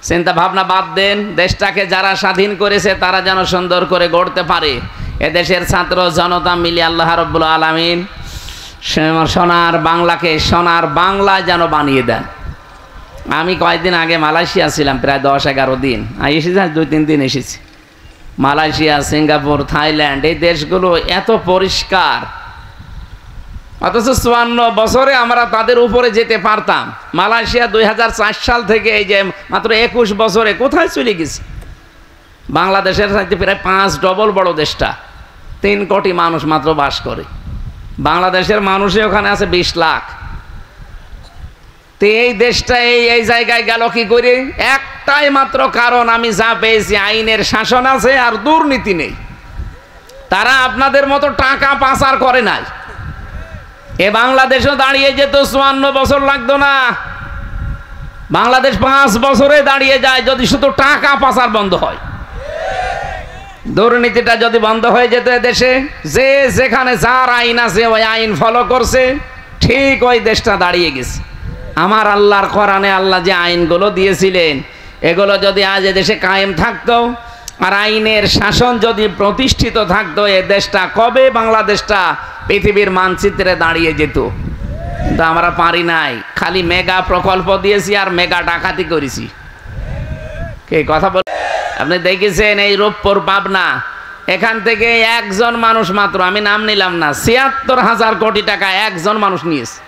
চিন্তা ভাবনা বাদ দেন। দেশটাকে যারা স্বাধীন করেছে তারা যেন সুন্দর করে গড়তে পারে। এদেশের ছাত্র জনতা মিলে আল্লাহ রাব্বুল আলামিন সোনার বাংলাকে সোনার বাংলা যেন বানিয়ে দেন। আমি কয়েকদিন আগে মালয়েশিয়া ছিলাম, প্রায় 10-11 দিন। এসেছি, 2-3 দিন এসেছি। মালয়েশিয়া, সিঙ্গাপুর, থাইল্যান্ড, এই দেশগুলো এত পরিষ্কার, অথচ 54 বছরে আমরা তাদের উপরে যেতে পারতাম। মালয়েশিয়া 2004 সাল থেকে এই যে মাত্র 21 বছরে কোথায় চলে গেছে। বাংলাদেশের সাথে প্রায় 5 ডবল বড় দেশটা, 3 কোটি মানুষ মাত্র বাস করে। বাংলাদেশের মানুষে ওখানে আছে 20 লাখ। তো এই দেশটা এই জায়গায় গেল কি করে? একটাই মাত্র কারণ আমি যা পেয়েছি, আইনের শাসন আছে আর দুর্নীতি নেই। তারা আপনাদের মতো টাকা পাচার করে নাই। এ বাংলাদেশও দাঁড়িয়ে যেত, 54 বছর লাগতো না। বাংলাদেশ 5 বছরে দাঁড়িয়ে যায় যদি শুধু টাকা পাচার বন্ধ হয়। দুর্নীতিটা যদি বন্ধ হয়ে যেত দেশে, যে যেখানে যার আইন আছে ওই আইন ফলো করছে, ঠিক ওই দেশটা দাঁড়িয়ে গেছে। আমার আল্লাহর কোরআনে আল্লাহ যে আইনগুলো দিয়েছিলেন, এগুলো যদি আজ দেশে কায়েম থাকতো আর আইনের শাসন যদি প্রতিষ্ঠিত থাকতো, এ দেশটা কবে বাংলাদেশটা পৃথিবীর মানচিত্রে দাঁড়িয়ে যেত। কিন্তু আমরা পারি নাই, খালি মেগা প্রকল্প দিয়েছি আর মেগা ডাকাতি করেছি। কে কথা বল? আপনি দেখেছেন এই রূপপুর পাবনা, এখান থেকে একজন মানুষ মাত্র, আমি নাম নিলাম না, ৭৬,০০০ কোটি টাকা একজন মানুষ নিয়েছে।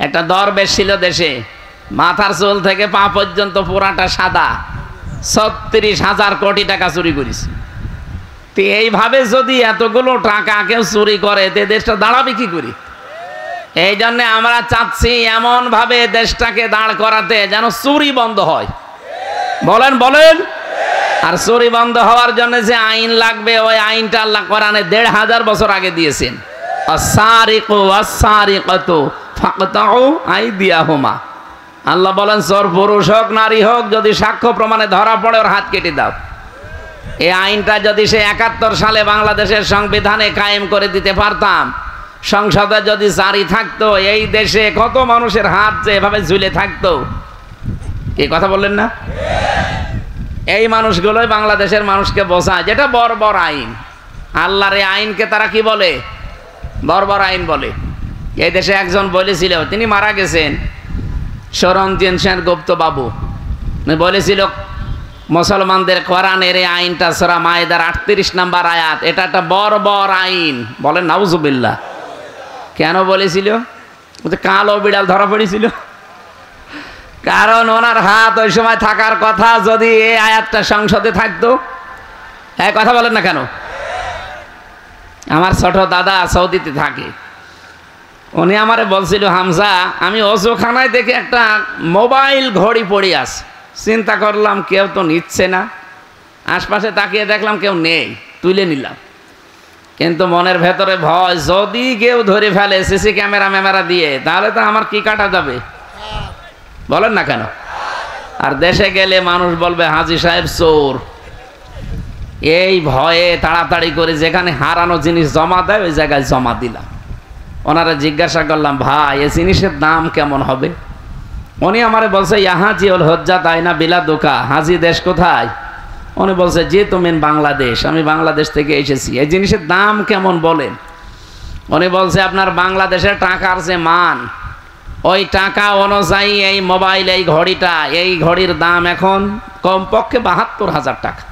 একটা দরবেশ ছিল দেশে, মাথার চুল থেকে পা পর্যন্ত পুরাটা সাদা, ৩৬,০০০ কোটি টাকা চুরি করেছে। তো এইভাবে যদি এতগুলো টাকা কেউ চুরি করে, তে দেশটা দাঁড়াবে কি করে? এই জন্যে আমরা চাচ্ছি এমন ভাবে দেশটাকে দাঁড় করাতে যেন চুরি বন্ধ হয়। বলেন বলেন। আর চুরি বন্ধ হওয়ার জন্য যে আইন লাগবে, ওই আইনটা আল্লাহ কোরআনে ১৫০০ বছর আগে দিয়েছেন। আস-সারিকু ওয়াস-সারিকাতু ফাকতাউ আইদিয়াহুমা। আল্লাহ বলেন, চোর পুরুষ হোক নারী হোক, যদি সাক্ষ্য প্রমাণে ধরা পড়ে ওর হাত কেটে দাও। এই আইনটা যদি সে ৭১ সালে বাংলাদেশের সংবিধানে কায়েম করে দিতে পারতাম, সংসদে যদি জারি থাকতো, এই দেশে কত মানুষের হাত যে এভাবে ঝুলে থাকতো। কি কথা বললেন না? এই মানুষগুলোই বাংলাদেশের মানুষকে বোঝায় যেটা বর্বর আইন। আল্লাহর এই আইনকে তারা কি বলে? বর্বর আইন বলে। এই দেশে একজন বলেছিল, তিনি মারা গেছেন, সরঞ্জিত সেনগুপ্ত বাবু বলেছিল, মুসলমানদের কোরআনের এই আইনটা সূরা মায়েদার ৩৮ নম্বর আয়াত, এটা একটা বর্বর আইন। বলেন নাউজুবিল্লাহ। কেন বলেছিল? কালো বিড়াল ধরা পড়েছিল। কারণ ওনার হাত ওই সময় থাকার কথা, যদি এই আয়াতটা সংসদে থাকতো। এক কথা বলেন না কেন? আমার ছোট দাদা সৌদিতে থাকে, উনি আমারে বলছিল, হামজা আমি অজুখানায় দেখে একটা মোবাইল ঘড়ি পড়ে আছে। চিন্তা করলাম কেউ তো নিচ্ছে না, আশপাশে তাকিয়ে দেখলাম কেউ নেই, তুলে নিলাম। কিন্তু মনের ভেতরে ভয়, যদি কেউ ধরে ফেলে সিসি ক্যামেরা দিয়ে, তাহলে তো আমার কি কাটা যাবে। বলেন না কেন? আর দেশে গেলে মানুষ বলবে হাজী সাহেব চোর। এই ভয়ে তাড়াতাড়ি করে যেখানে হারানো জিনিস জমা দেয় ওই জায়গায় জমা দিলাম। ওনারা জিজ্ঞাসা করলাম, ভাই এই জিনিসের দাম কেমন হবে? উনি আমারে বলছে, ইয়াহাজি ওল হজ্জাত আইনা বিলা দোকা। হাজি দেশ কোথায়? উনি বলছে, যে তুমি বাংলাদেশ। আমি বাংলাদেশ থেকে এসেছি, এই জিনিসের দাম কেমন বলেন? উনি বলছে আপনার বাংলাদেশের টাকার যে মান, ওই টাকা অনুযায়ী এই মোবাইল, এই ঘড়িটা, এই ঘড়ির দাম এখন কমপক্ষে ৭২,০০০ টাকা।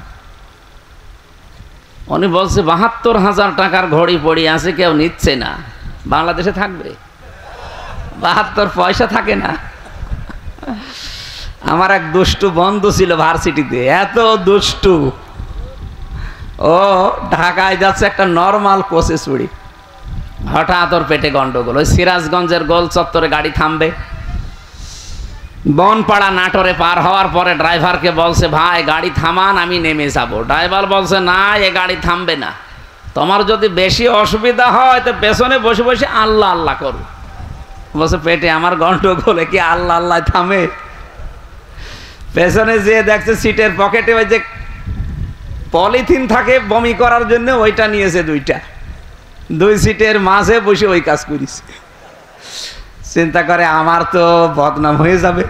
উনি বলছে ৭২,০০০ টাকার ঘড়ি পড়ে আছে, কেউ নিচ্ছে না। বাংলাদেশে থাকবে? ৭২ পয়সা থাকে না। আমার এক দুষ্টু বন্ধু ছিল ভার্সিটিতে, এত দুষ্টু, ও ঢাকায় যাচ্ছে একটা নর্মাল কোচে চুড়ি, হঠাৎ ওর পেটে গন্ডগোল। ওই সিরাজগঞ্জের গোল চত্বরে গাড়ি থামবে, বনপাড়া নাটোরে পার হওয়ার পরে ড্রাইভারকে বলছে, ভাই গাড়ি থামান, আমি নেমে যাব। ড্রাইভার বলছে, না, এ গাড়ি থামবে না, তোমার যদি বেশি অসুবিধা হয় তো পেছনে বসে বসে আল্লাহ আল্লাহ করো। বলছে, পেটে আমার গন্ডগোলে কি আল্লাহ আল্লাহ থামে? পেছনে যেয়ে দেখছে সিটের পকেটে ওই যে পলিথিন থাকে বমি করার জন্য, ওইটা নিয়েছে দুই সিটের মাঝে বসে ওই কাজ করিস। চিন্তা করে আমার তো বদনাম হয়ে যাবে।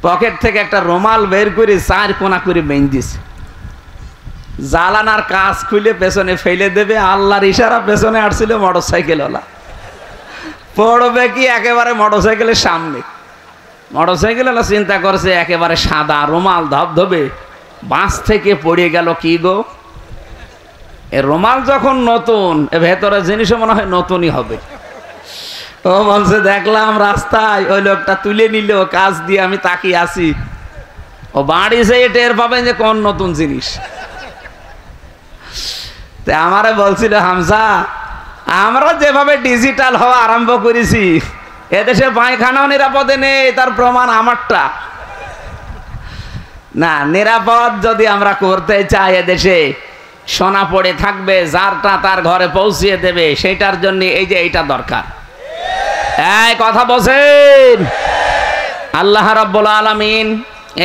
পকেট থেকে একটা রুমাল বের করে 4 কোনা করে বেঁধে দিছে, জ্বালানার কাজ খুলে পেছনে ফেলে দেবে। আল্লাহর ইশারা, পেছনে আসছিল মোটরসাইকেলওয়ালা, পড়বে কি একেবারে মোটরসাইকেলের সামনে। মোটরসাইকেলওয়ালা চিন্তা করছে একেবারে সাদা রুমাল ধবধবে, বাস থেকে পড়ে গেল কি গো। এ রুমাল যখন নতুন, এ ভেতরে জিনিসও মনে হয় নতুনই হবে। ও বলছে, দেখলাম রাস্তায় ওই লোকটা তুলে নিল কাজ দিয়ে, আমি তাকিয়ে আছি। ও বাড়ি যেয়ে টের পাবেন যে কোন নতুন জিনিস। আমারে বলছিল, হামজা, আমরা যেভাবে ডিজিটাল হওয়া আরম্ভ করেছি, এদেশে পায়খানাও নিরাপদে নেই, তার প্রমাণ আমারটা। না, নিরাপদ যদি আমরা করতে চাই, এদেশে সোনা পড়ে থাকবে, যারটা তার ঘরে পৌঁছিয়ে দেবে, সেটার জন্য এই যে এইটা দরকার। এই কথা বলছেন। আল্লাহ রাব্বুল আলামিন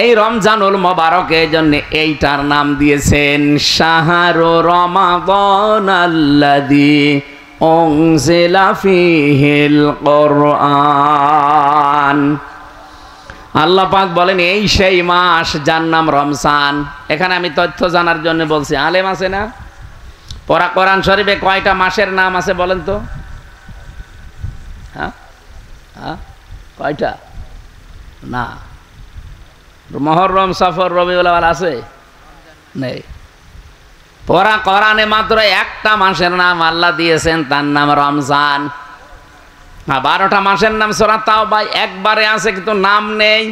এই রমজানুল মোবারকের জন্য এইটার নাম দিয়েছেন শাহরু রমাদানাল্লাযী উনজিলা ফীহিল কুরআন। আল্লাহ পাক বলেন, এই সেই মাস যার নাম রমজান। এখানে আমি তথ্য জানার জন্য বলছি, আলেম আছে না? পড়া কোরআন শরীফে কয়টা মাসের নাম আছে বলেন তো? হ্যাঁ, কয়টা? না, মুহররম, সফর, রবিউল আউয়াল আছে? নেই। পড়া কোরআনে মাত্র একটা মাসের নাম আল্লাহ দিয়েছেন, তার নাম রমজান। 12টা মাসের নাম সূরা তাওবা একবারে আছে, কিন্তু নাম নেই।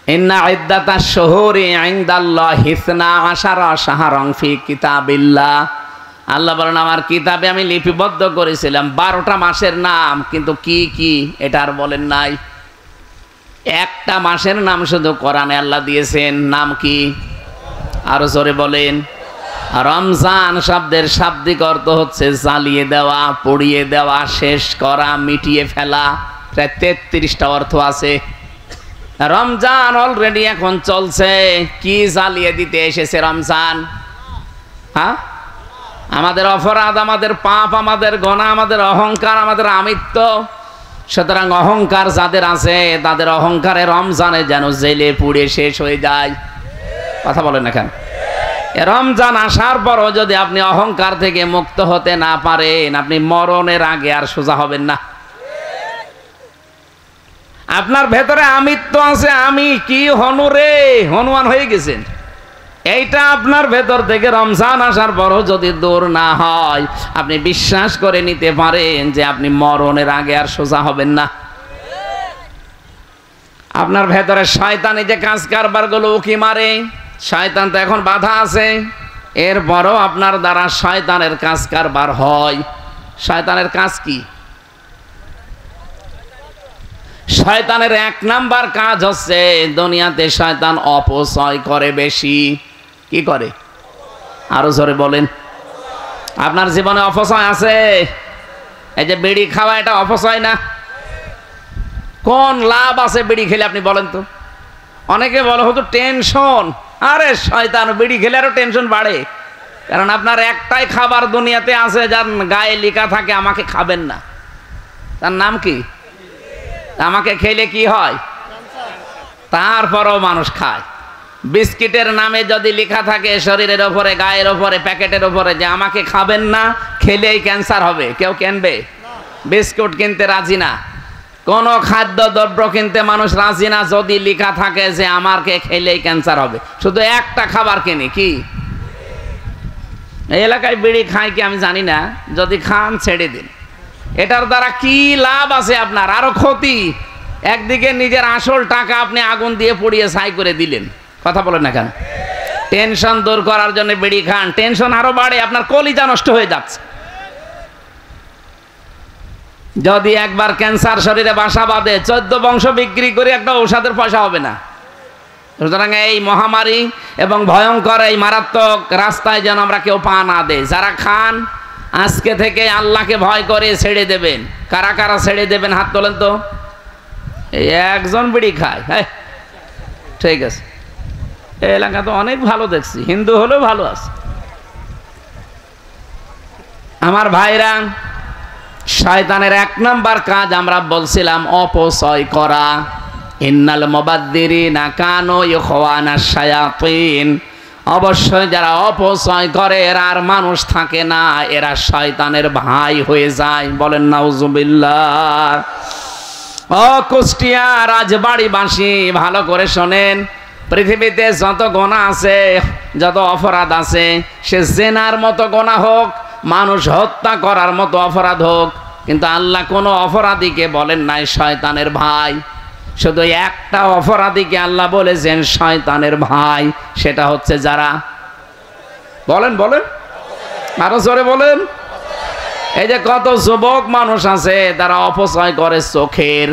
ইন্না ইদ্দাতাশ শুহুরি ইনদাল্লাহি 12 শাহরান ফি কিতাবিল্লাহ। আল্লাহ বলেন, আমার কিতাবে আমি লিপিবদ্ধ করেছিলাম 12টা মাসের নাম, কিন্তু কি কি এটা আর বলেন নাই। একটা মাসের নাম শুধু কোরআনে আল্লাহ দিয়েছেন, নাম কি? আরো জোরে বলেন। রমজান শব্দের শাব্দিক অর্থ হচ্ছে জ্বালিয়ে দেওয়া, পুড়িয়ে দেওয়া, শেষ করা, মিটিয়ে ফেলা। প্রায় 33টা অর্থ আছে। রমজান অলরেডি এখন চলছে। কি জ্বালিয়ে দিতে এসেছে রমজান? হ্যাঁ, আমাদের অপরাধ, আমাদের পাপ, আমাদের গুনাহ, আমাদের অহংকার, আমাদের আমিত্ব। সুতরাং অহংকার যাদের আছে, তাদের অহংকারে রমজানে যেন জেলে পুড়ে শেষ হয়ে যায়। কথা বলেন না কেন? রমজান আসার পরও যদি আপনি অহংকার থেকে মুক্ত হতে না পারেন, আপনি মরণের আগে আর সোজা হবেন না। আপনার ভেতরে আমিত্ব আছে, আমি কি হনুরে, হনুমান হয়ে গেছেন। এইটা আপনার ভেতর থেকে রমজান আসার পরও যদি দূর না হয়, আপনি বিশ্বাস করে নিতে পারেন যে আপনি মরণের আগে আর সোজা হবেন না। আপনার ভেতরে শয়তানি যে কাজ কারবারগুলো উকি মারে, শয়তান তো এখন বাধা আছে, এরপরও আপনার দ্বারা শয়তানের কাজ কারবার হয়। শয়তানের কাজ কি? শয়তানের 1 নাম্বার কাজ হচ্ছে, দুনিয়াতে শয়তান অপচয় করে বেশি। কি করে? আরো জোরে বলেন। আপনার জীবনে অপচয় আছে? এই যে বিড়ি খাওয়া, এটা অপচয় না? কোন লাভ আছে বিড়ি খেলে আপনি বলেন তো? অনেকে বলে হয়তো টেনশন। আরে শয়তান, বিড়ি খেলে আরো টেনশন বাড়ে। কারণ আপনার একটাই খাবার দুনিয়াতে আছে, যার গায়ে লেখা থাকে আমাকে খাবেন না। তার নাম কি? আমাকে খেলে কি হয়? তারপরও মানুষ খায়। বিস্কিটের নামে যদি লেখা থাকে শরীরের ওপরে, গায়ের ওপরে, প্যাকেটের ওপরে যে আমাকে খাবেন না, খেলেই ক্যান্সার হবে, কেউ কিনবে? বিস্কুট কিনতে রাজি না, কোন খাদ্য দ্রব্য কিনতে মানুষ রাজি না যদি লেখা থাকে যে আমাকে খেলেই ক্যান্সার হবে। শুধু একটা খাবার কিনি, কি? এই এলাকায় বিড়ি খায় কি আমি জানি না, যদি খান ছেড়ে দিন। এটার দ্বারা কি লাভ আছে আপনার? আরো ক্ষতি। একদিকে নিজের আসল টাকা আপনি আগুন দিয়ে পুড়িয়ে ছাই করে দিলেন। কথা বলেন না কেন? টেনশন দূর করার জন্য বিড়ি খান, টেনশন আরো বাড়ে, আপনার কলিজা নষ্ট হয়ে যাচ্ছে। যদি একবার ক্যান্সার শরীরে বাসা বাঁধে 14 বংশ বিক্রি করে একটা ঔষধের পয়সা হবে না। সুতরাং এই মহামারী এবং ভয়ঙ্কর এই মারাত্মক রাস্তায় যেন আমরা কেউ পা না দেই। যারা খান আজকে থেকে আল্লাহকে ভয় করে ছেড়ে দেবেন। কারা কারা ছেড়ে দেবেন হাত তোলেন তো। এই একজন বিড়ি খায়, হ্যাঁ ঠিক আছে। এই এলাকা তো অনেক ভালো দেখছি, হিন্দু হলেও ভালো আছে। আমার ভাইরা, শয়তানের 1 নাম্বার কাজ আমরা বলছিলাম অপচয় করা। ইন্নাল মুবাদ্দিরিনা কানু ইখওয়ানাশ শায়াতিন। অবশ্যই যারা অপচয় করে এরা আর মানুষ থাকে না, এরা শয়তানের ভাই হয়ে যায়। বলেন নাউজুবিল্লাহ। ও কুষ্টিয়া রাজবাড়িবাসী, ভালো করে শোনেন। পৃথিবীতে যত গুনাহ আছে, যত অপরাধ আছে, সে জেনার মতো গুনাহ হোক, মানুষ হত্যা করার মতো অপরাধ হোক, কিন্তু আল্লাহ কোনো অপরাধীকে বলেন নাই শয়তানের ভাই। শুধু একটা অপরাধীকে আল্লাহ বলেছেন শয়তানের ভাই, সেটা হচ্ছে যারা, বলেন বলেন আরো জোরে বলেন। এই যে কত যুবক মানুষ আছে তারা অপচয় করে চোখের।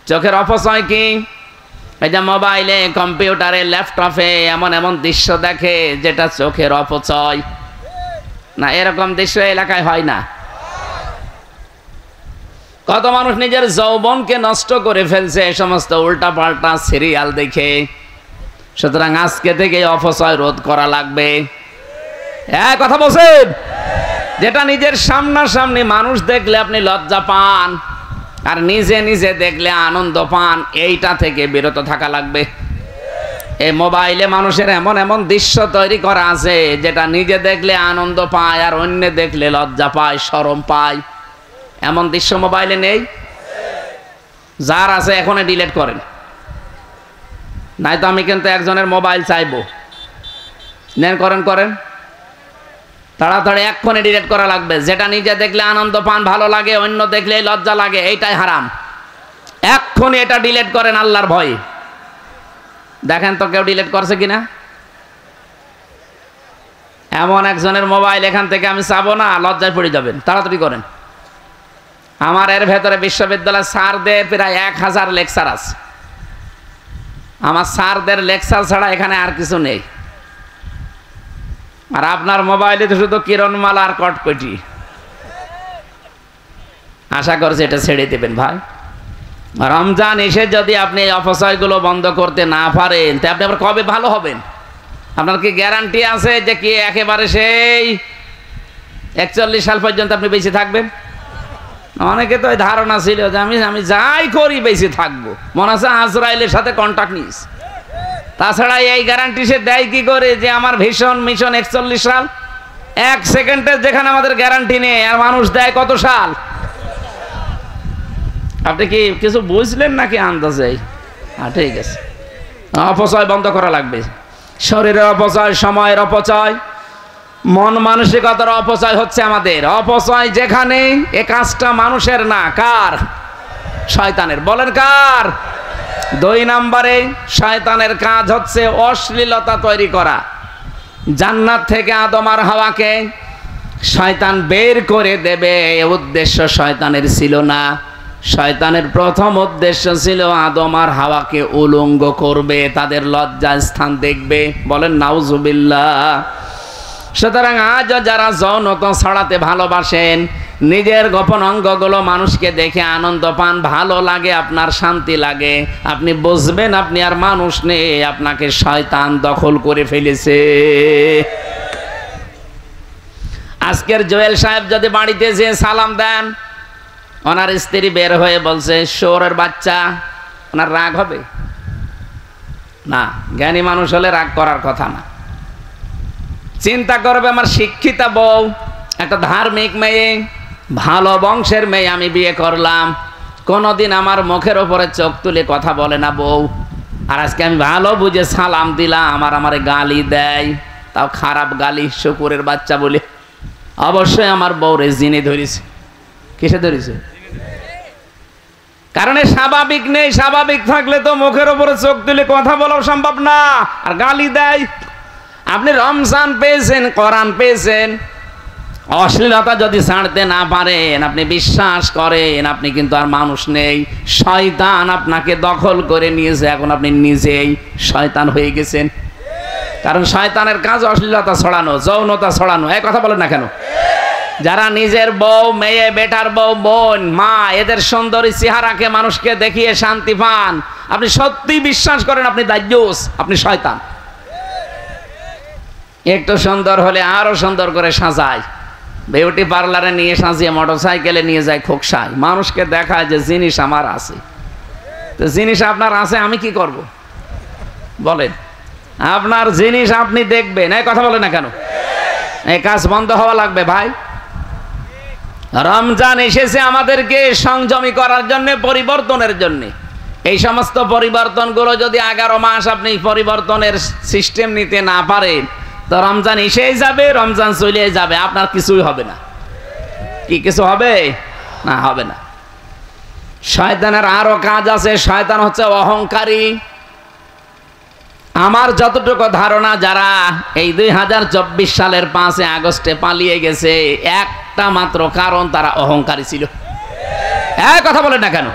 চোখের অপচয় কি? এই যে মোবাইলে, কম্পিউটারে, ল্যাপটপে এমন এমন দৃশ্য দেখে যেটা চোখের অপচয়। না, এরকম দৃশ্য এলাকায় হয় না? কত মানুষ নিজের যৌবনকে নষ্ট করে ফেলছে এই সমস্ত উল্টা পাল্টা সিরিয়াল দেখে। সুতরাং আজকে থেকে অপচয় রোধ করা লাগবে। হ্যাঁ কথা বলছেন? যেটা নিজের সামনাসামনি মানুষ দেখলে আপনি লজ্জা পান আর নিজে নিজে দেখলে আনন্দ পান, এইটা থেকে বিরত থাকা লাগবে। এই মোবাইলে মানুষের এমন এমন দৃশ্য তৈরি করা আছে যেটা নিজে দেখলে আনন্দ পায় আর অন্য দেখলে লজ্জা পায়, শরম পায়। এমন দৃশ্য মোবাইলে নেই? যার আছে এখনই ডিলিট করেন, নাই তো আমি কিন্তু একজনের মোবাইল চাইবো। নেন, করেন করেন তাড়াতাড়ি, এক্ষুনি ডিলিট করা লাগবে। যেটা নিজে দেখলে আনন্দ পান, ভালো লাগে, অন্য দেখলে লজ্জা লাগে, এইটাই হারাম। এক্ষুনি এটা ডিলিট করেন আল্লাহর ভয়ে। দেখেন তো কেউ ডিলিট করছে কিনা। এমন একজনের মোবাইল এখান থেকে আমি চাবো না, লজ্জায় পড়ে যাবেন, তাড়াতাড়ি করেন। আমার এর ভেতরে বিশ্ববিদ্যালয় স্যারদের প্রায় 1000 লেকচার আছে। আমার স্যারদের লেকচার ছাড়া এখানে আর কিছু নেই। আর আপনার মোবাইলে তো শুধু কিরণমালা আর কটকটি। আশা করছি এটা ছেড়ে দেবেন ভাই। রমজান এসে যদি আপনি এই অপচয়গুলো বন্ধ করতে না পারেন, তা আপনি আবার কবে ভালো হবেন? আপনার কি গ্যারান্টি আছে যে কি একেবারে সেই 41 সাল পর্যন্ত আপনি বেঁচে থাকবেন? অনেকে তো ধারণা ছিল যে আমি যাই করি বেঁচে থাকবো, মনে আছে আজরাইলের সাথে কন্ট্যাক্ট নিস। তাছাড়া এই গ্যারান্টি সে দেয় কি করে যে আমার ভীষণ মিশন 41 সাল? 1 সেকেন্ডের যেখানে আমাদের গ্যারান্টি নেই, আর মানুষ দেয় কত সাল? আপনি কি কিছু বুঝলেন নাকি আন্দাজে? হ্যাঁ ঠিক আছে। অপচয় বন্ধ করা লাগবে। শরীরের অপচয়, সময়ের অপচয়, মন মানসিকতার অপচয় হচ্ছে আমাদের। অপচয় যেখানে, এ কাজটা মানুষের না, কার? শয়তানের। বলেন কার? 2 নম্বরে শয়তানের কাজ হচ্ছে অশ্লীলতা তৈরি করা। জান্নাত থেকে আদম আর হাওয়াকে শয়তান বের করে দেবে, এ উদ্দেশ্য শয়তানের ছিল না। শয়তানের প্রথম উদ্দেশ্য ছিল আদম আর হাওয়াকে উলঙ্গ করবে, তাদের লজ্জা স্থান দেখবে। বলেন নাউজুবিল্লাহ। সুতরাং আজ যারা যৌনতা ছড়াতে ভালোবাসেন, নিজের গোপন অঙ্গগুলো মানুষকে দেখে আনন্দ পান, ভালো লাগে, আপনার শান্তি লাগে, আপনি বুঝবেন আপনি আর মানুষ নেই, আপনাকে শয়তান দখল করে ফেলেছে। আজকের জুয়েল সাহেব যদি বাড়িতে যে সালাম দেন, ওনার স্ত্রী বের হয়ে বলছে শোরের বাচ্চা, ওনার রাগ হবে না? জ্ঞানী মানুষ হলে রাগ করার কথা না। চিন্তা করবে আমার শিক্ষিতা বউ, একটা ধার্মিক মেয়ে, ভালো বংশের মেয়ে আমি বিয়ে করলাম, কোনোদিন আমার মুখের ওপরে চোখ তুলে কথা বলে না বউ, আর আজকে আমি ভালো বুঝে সালাম দিলাম, আমারে গালি দেয়, তাও খারাপ গালি, শুকুরের বাচ্চা বলে। অবশ্যই আমার বউরে জিনে ধরেছে। কিসে ধরেছে? কারণ স্বাভাবিক নেই। স্বাভাবিক থাকলে তো মুখের ওপরে চোখ তুলে কথা বলাও সম্ভব না, আর গালি দেয়। আপনি রমজান পেয়েছেন, কোরআন পেয়েছেন, অশ্লীলতা যদি ছাড়তে না পারেন, আপনি বিশ্বাস করেন আপনি কিন্তু আর মানুষ নেই, শয়তান আপনাকে দখল করে নিয়েছে, এখন আপনি নিজেই শয়তান হয়ে গেছেন। কারণ শয়তানের কাজ অশ্লীলতা ছড়ানো, যৌনতা ছড়ানো। এই কথা বলেন না কেন? যারা নিজের বউ, মেয়ে, বেটার বউ, বোন, মা, এদের সুন্দরী চেহারাকে মানুষকে দেখিয়ে শান্তি পান, আপনি সত্যি বিশ্বাস করেন আপনি দাজ্জুস, আপনি শয়তান। একটু সুন্দর হলে আরো সুন্দর করে সাজায়, বিউটি পার্লারে নিয়ে সাজিয়ে মোটরসাইকেলে নিয়ে যায় খোকসায়, মানুষকে দেখায় যে জিনিস আমার আছে। তো জিনিস আপনার আছে, আমি কি করব বলেন? আপনার জিনিস আপনি দেখবেন। এই কথা বলে না কেন? এই কাজ বন্ধ হওয়া লাগবে ভাই। রমজান এসেছে আমাদেরকে সংযমী করার জন্য, পরিবর্তনের জন্য। এই সমস্ত পরিবর্তনগুলো যদি 11 মাস আপনি পরিবর্তনের সিস্টেম নিতে না পারেন, তো রমজান এসেই যাবে, রমজান চলে যাবে, আপনার কিছুই হবে না। কি কিছু হবে না? হবে না। শয়তানের আরো কাজ আছে। শয়তান হচ্ছে অহংকারী। আমার যতটুকু ধারণা, যারা এই 2024 সালের 5 আগস্টে পালিয়ে গেছে, একটা মাত্র কারণ, তারা অহংকারী ছিল। এক কথা বলেন না কেন?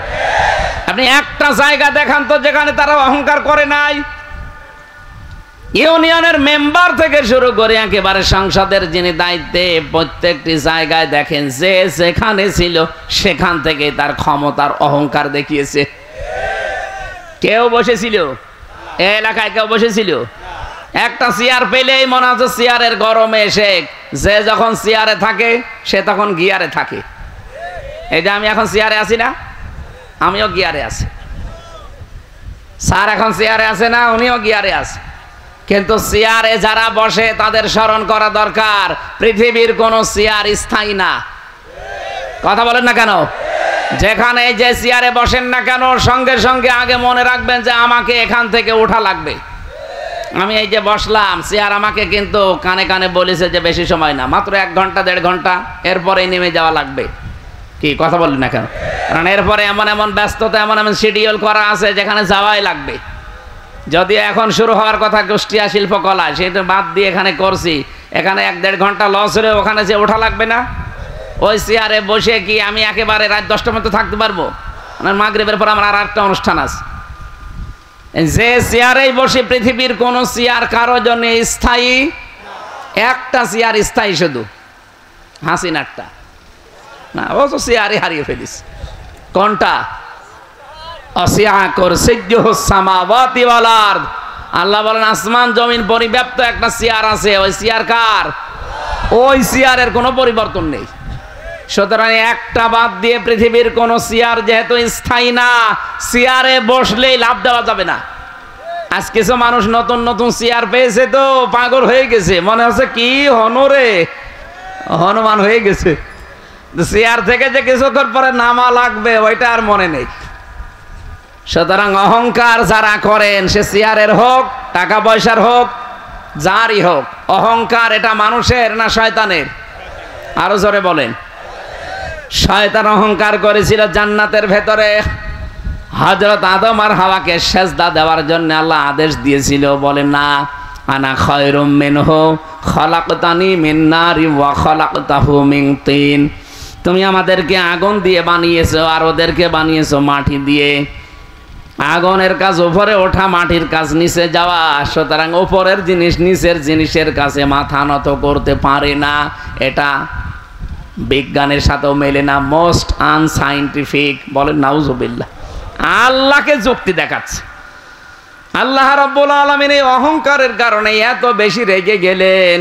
আপনি একটা জায়গা দেখান তো যেখানে তারা অহংকার করে নাই। ইউনিয়নের মেম্বার থেকে শুরু করে একেবারে সংসদের যিনি দায়িত্বে, প্রত্যেকটি জায়গায় দেখেন যে যেখানে ছিল সেখান থেকে তার ক্ষমতার অহংকার দেখিয়েছে। কেউ বসেছিল এই এলাকায়? কেউ বসেছিল? একটা চেয়ার পেলেই মনে হচ্ছে চেয়ারের গরমে এসে, যে যখন চেয়ারে থাকে সে তখন গিয়ারে থাকে। এই যে আমি এখন চেয়ারে আছি না, আমিও গিয়ারে আছি। স্যার এখন চেয়ারে আছে না, উনিও গিয়ারে আছে। কিন্তু চেয়ারে যারা বসে তাদের স্মরণ করা দরকার, পৃথিবীর কোন চেয়ার স্থায়ী না। কথা বলেন না কেন? যেখানে যে চেয়ারে বসেন না কেন, সঙ্গে সঙ্গে আগে মনে রাখবেন যে আমাকে এখান থেকে ওঠা লাগবে। আমি এই যে বসলাম, চেয়ার আমাকে কিন্তু কানে কানে বলেছে যে বেশি সময় না, মাত্র 1 ঘন্টা 1.5 ঘন্টা, এরপরে নেমে যাওয়া লাগবে। কি কথা বলেন না কেন? কারণ এরপরে এমন এমন ব্যস্ততা, এমন এমন শিডিউল করা আছে যেখানে যাওয়াই লাগবে। যদি এখন শুরু হওয়ার কথা কুষ্টিয়া শিল্পকলা, সেটা বাদ দিয়ে এখানে করছি, এখানে 1-1.5 ঘন্টা লস হলে ওখানে যে ওঠা লাগবে না? ওই চেয়ারে বসে কি আমি একেবারে রাত 10টার মধ্যে থাকতে পারবো? মাগরিবের পর আমার আর একটা অনুষ্ঠান আছে। যে চেয়ারেই বসে, পৃথিবীর কোন চেয়ার কারো জন্য স্থায়ী, একটা চেয়ার স্থায়ী, শুধু হাসিনারটা না। ও তো চেয়ারে হারিয়ে ফেলিস। কোনটা? আল্লাহ বলেন আসমান জমিন পরিব্যাপ্ত একটা চেয়ার আছে। ওই চেয়ার কার? ওই চেয়ারের কোনো পরিবর্তন নেই। সুতরাং একটা বাদ দিয়ে পৃথিবীর কোন চেয়ার যেহেতু স্থায়ী না, চেয়ারে বসলেই লাভ দেওয়া যাবে না। আজ কিছু মানুষ নতুন নতুন চেয়ার পেয়েছে তো পাগল হয়ে গেছে, মনে হচ্ছে কি হনরে হনুমান হয়ে গেছে। চেয়ার থেকে যে কিছুক্ষণ পরে নামা লাগবে ওইটা আর মনে নেই। সুতরাং অহংকার যারা করেন, সে চেয়ারের হোক, টাকা পয়সার হোক, যারই হোক, অহংকার এটা মানুষের না শয়তানের? আরো জোরে বলেন। শয়তান অহংকার করেছিল জান্নাতের ভেতরে। হযরত আদম আর হাওয়াকে সেজদা দেওয়ার জন্য আল্লাহ আদেশ দিয়েছিল, বলেন না আনা খায়রুম মিনহু খলাকতানি মিন নারি ওয়া খলাকতাহু মিন তিন। তুমি আমাদেরকে আগুন দিয়ে বানিয়েছো আর ওদেরকে বানিয়েছো মাটি দিয়ে। আগুনের কাজ উপরে ওঠা, মাটির কাজ নিচে যাওয়া। সুতরাং উপরের জিনিস নিচের জিনিসের কাছে মাথা নত করতে পারে না। এটা বিজ্ঞানের সাথেও মেলে না, মোস্ট আনসাইন্টিফিক। বলেন নাউজুবিল্লাহ। আল্লাহকে যুক্তি দেখাচ্ছে। আল্লাহ রাব্বুল আলামিন এই অহংকারের কারণে এত বেশি রেগে গেলেন,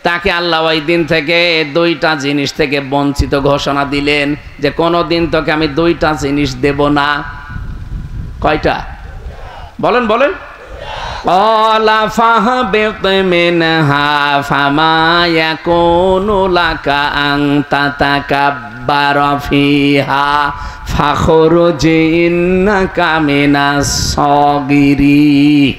তাকে আল্লাহ ওই দিন থেকে 2টা জিনিস থেকে বঞ্চিত ঘোষণা দিলেন যে কোনোদিন তোকে আমি 2টা জিনিস দেব না। কয়টা? বলেন বলেন। ক্বালা ফাহবিত মিনহা ফামা ইয়াকুনু লাকা আন তাতাকাব্বারা ফিহা ফাখরুজ ইন্নাকা মিনাস সাগিরিন।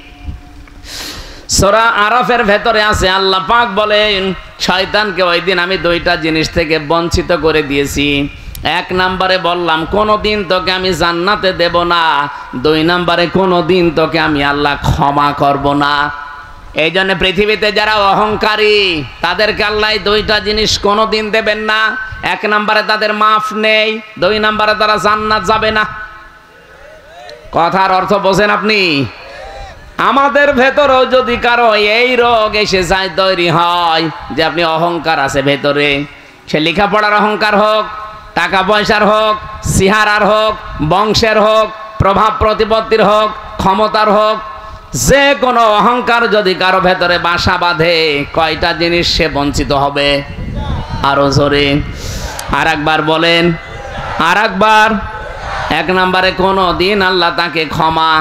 সূরা আরাফের ভেতরে আছে আল্লাহ পাক বলেন শয়তানকে ওই দিন আমি দুইটা জিনিস থেকে বঞ্চিত করে দিয়েছি। এক নম্বরে বললাম কোনোদিন তোকে আমি জান্নাতে দেব না, দুই নম্বরে কোনোদিন তোকে আমি আল্লাহ ক্ষমা করব না। এই জন্য পৃথিবীতে যারা অহংকারী তাদেরকে আল্লাহ দুইটা জিনিস কোনোদিন দেবেন না। এক নম্বরে তাদের মাফ নেই, দুই নম্বরে তারা জান্নাত যাবে না। কথার অর্থ বোঝেন আপনি? আমাদের ভেতরেও যদি কারো এই রোগ এসে যায়, তৈরি হয় যে আপনি অহংকার আছে ভেতরে, সে লেখাপড়ার অহংকার হোক, টাকা পয়সার হোক, চেহারার হোক, বংশের হোক, প্রভাব প্রতিপত্তির হোক, ক্ষমতার হোক, যে কোনো অহংকার যদি কারো ভেতরে বাসা বাঁধে, কয়টা জিনিস সে বঞ্চিত হবে? আরো জোরে আর একবার বলেন, আর একবার। এক নম্বরে কোনো দিন আল্লাহ তাকে ক্ষমা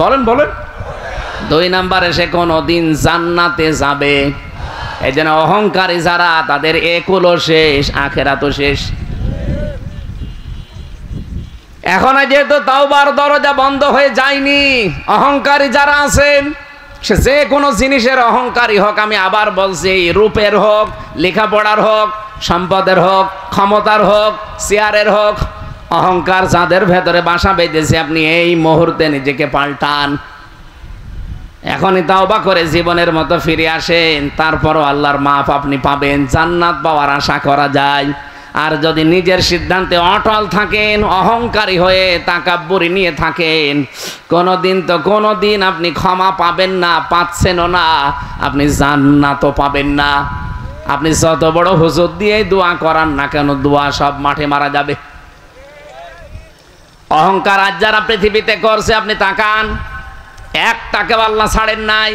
বলেন বলেন, দুই নম্বরে সে কোনো দিন জান্নাতে যাবে। এই জন্য অহংকারী যারা তাদের একুলও শেষ, আখেরাতও শেষ। এখন যেহেতু তাওবার দরজা বন্ধ হয়ে যায়নি, অহংকারী যারা আছেন সে যে কোনো জিনিসের অহংকারী হোক, আমি আবার বলছি, রূপের হোক, লেখাপড়ার হোক, সম্পদের হোক, ক্ষমতার হোক, চেয়ারের হোক, অহংকার যাদের ভেতরে বাসা বেঁধেছে আপনি এই মুহূর্তে নিজেকে পাল্টান। এখনই তাওবা করে জীবনের মতো ফিরে আসেন, তারপরও আল্লাহর মাফ আপনি পাবেন, জান্নাত পাওয়ার আশা করা যায়। আর যদি নিজের সিদ্ধান্তে অটল থাকেন, অহংকারী হয়ে তাকাব্বুরি নিয়ে থাকেন, কোনোদিন তো কোনোদিন আপনি ক্ষমা পাবেন না, পাচ্ছেনও না, আপনি জান্নাতও পাবেন না। আপনি যত বড় হুজুর দিয়ে দোয়া করান না কেন, দোয়া সব মাঠে মারা যাবে। অহংকার আজ যারা পৃথিবীতে করছে আপনি তাকান, একটাকে আল্লাহ ছাড়েন নাই।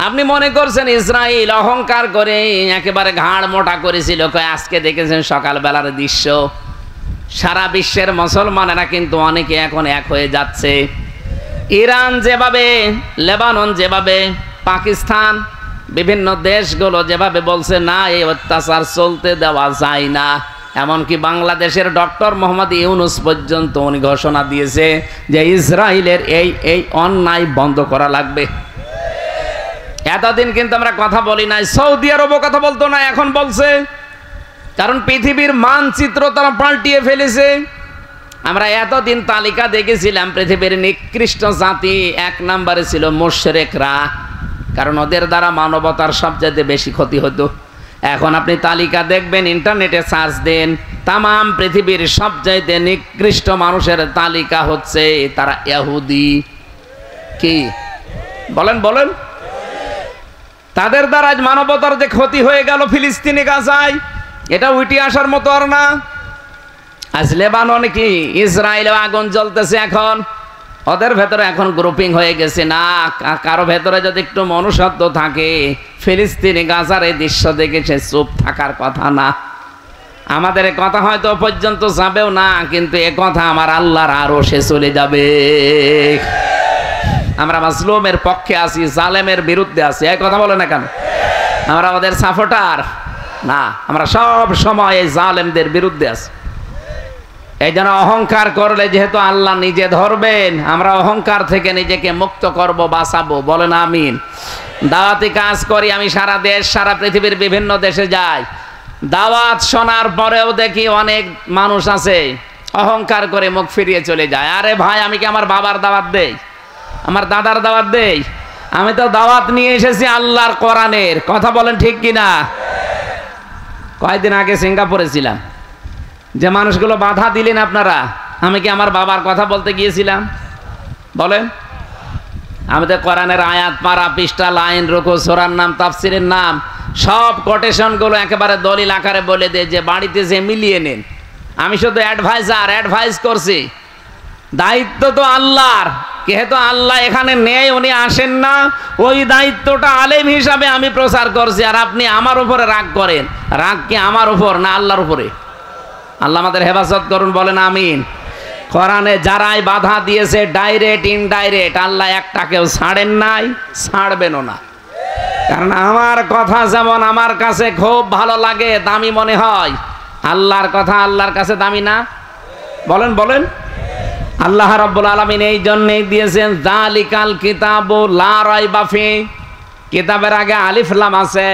আপনি মনে করছেন ইসরাইল অহংকার করে একেবারে ঘাড় মোটা করেছিল, আজকে দেখেছেন সকালবেলার দৃশ্য। সারা বিশ্বের মুসলমানেরা কিন্তু অনেকে এখন এক হয়ে যাচ্ছে। ইরান যেভাবে, লেবানন যেভাবে, পাকিস্তান, বিভিন্ন দেশগুলো যেভাবে বলছে না এই অত্যাচার চলতে দেওয়া যায় না, এমনকি বাংলাদেশের ডক্টর মোহাম্মদ ইউনুস পর্যন্ত উনি ঘোষণা দিয়েছে যে ইসরায়েলের এই অন্যায় বন্ধ করা লাগবে। এতদিন কিন্তু আমরা কথা বলি নাই, সৌদি আরবও কথা বলতো না, এখন বলছে, কারণ পৃথিবীর মানচিত্র তারা পাল্টিয়ে ফেলেছে। আমরা এতদিন তালিকা দেখেছিলাম পৃথিবীর নিকৃষ্ট জাতি, এক নম্বরে ছিল মুশরিকরা, কারণ ওদের দ্বারা মানবতার সবচেয়ে বেশি ক্ষতি হতো। এখন আপনি তালিকা দেখবেন, ইন্টারনেটে সার্চ দেন, তামাম পৃথিবীর সবচাইতে নিকৃষ্ট মানুষের তালিকা হচ্ছে তারা ইহুদি। কি বলেন বলেন? তাদের দ্বারা আজ মানবতার যে ক্ষতি হয়ে গেল ফিলিস্তিনি গাজায়, এটা উঠে আসার মতো আর না। আজ লেবানন কি, ইসরায়েলে আগুন জ্বলতেছে, এখন ওদের ভেতরে এখন গ্রুপিং হয়ে গেছে। না, কারো ভেতরে যদি একটু মনুষ্যত্ব থাকে, ফিলিস্তিনি গাজার এই দৃশ্য দেখে সে চুপ থাকার কথা না। আমাদের এ কথা হয়তো পর্যন্ত যাবেও না, কিন্তু এ কথা আমার আল্লাহর আরশে চলে যাবে। আমরা মাজলুমের পক্ষে আছি, জালেমের বিরুদ্ধে আছি, এই কথা বলে না কেন? আমরা ওদের সাপোর্টার না, আমরা সব সময় এই জালেমদের বিরুদ্ধে আছি। এই জন্য অহংকার করলে যেহেতু আল্লাহ নিজে ধরবেন, আমরা অহংকার থেকে নিজেকে মুক্ত করব, বাঁচাবো। বলেন আমিন। দাওয়াতি কাজ করি আমি, সারা দেশ, সারা পৃথিবীর বিভিন্ন দেশে যাই। দাওয়াত শোনার পরেও দেখি অনেক মানুষ আছে অহংকার করে মুখ ফিরিয়ে চলে যায়। আরে ভাই, আমি কি আমার বাবার দাওয়াত দেই, আমার দাদার দাওয়াত দেই? আমি তো দাওয়াত নিয়ে এসেছি আল্লাহর কোরআনের। কথা বলেন ঠিক কিনা? কয়েকদিন আগে সিঙ্গাপুরে ছিলাম, যে মানুষগুলো বাধা দিলেন আপনারা, আমি কি আমার বাবার কথা বলতে গিয়েছিলাম? বলেন। আমি তো কোরআনের আয়াত, পারা, পৃষ্ঠা, লাইন, রুকু, সূরার নাম, তাফসিরের নাম, সব কোটেশনগুলো একেবারে দলিল আকারে বলে দেয় যে বাড়িতে যে মিলিয়ে নেন। আমি শুধু অ্যাডভাইস করছি। দায়িত্ব তো আল্লাহর, যেহেতু আল্লাহ এখানে নেই, উনি আসেন না, ওই দায়িত্বটা আলেম হিসাবে আমি প্রচার করছি। আর আপনি আমার উপরে রাগ করেন, রাগ কি আমার উপর না আল্লাহর উপরে? আল্লাহ আমাদের হেফাজত করুন, বলেন আমিন। কোরআনে যারাই বাধা দিয়েছে ডাইরেক্ট ইনডাইরেক্ট, আল্লাহ একটাকেও ছাড়েন নাই, ছাড়বেনও না। কারণ আমার কথা যেমন আমার কাছে খুব ভালো লাগে, দামি মনে হয়, আল্লাহর কথা আল্লাহর কাছে দামি না? বলেন বলেন। আল্লাহ রাব্বুল আলামিন এই জন্যই দিয়েছেন যালিকাল কিতাবু লা রাইবা ফি, কিতাবের আগে আলিফ লাম আছে।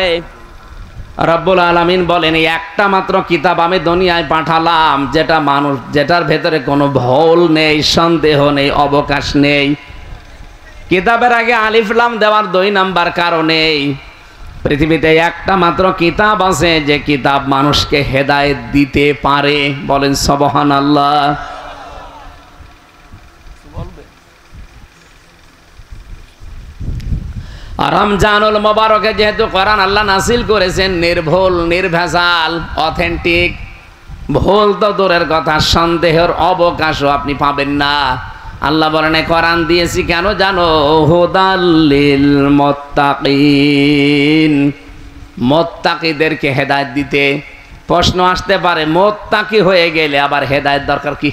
রব্বুল আলামিন বলেন এই একটা মাত্র কিতাব আমি দুনিয়ায় পাঠালাম যেটা মানুষ, যেটার ভেতরে কোনো ভুল নেই, সন্দেহ নেই, অবকাশ নেই। কিতাবের আগে আলিফ লাম দেওয়ার 2 নাম্বার কারণেই পৃথিবীতে একটা মাত্র কিতাব আছে যে কিতাব মানুষকে হেদায়েত দিতে পারে। বলেন সুবহানাল্লাহ। রমজানুল মোবারকে যেহেতু কোরআন আল্লাহ নাজিল করেছেন নির্ভুল, নির্ভেজাল, অথেন্টিক, ভুল তো দূরের কথা, সন্দেহের অবকাশও আপনি পাবেন না। আল্লাহ বলেন কোরআন দিয়েছি কেন জানো? হুদাল লিল মুত্তাকিন, মুত্তাকিদেরকে হেদায়েত দিতে। প্রশ্ন আসতে পারে মুত্তাকি হয়ে গেলে আবার হেদায়েত দরকার কি?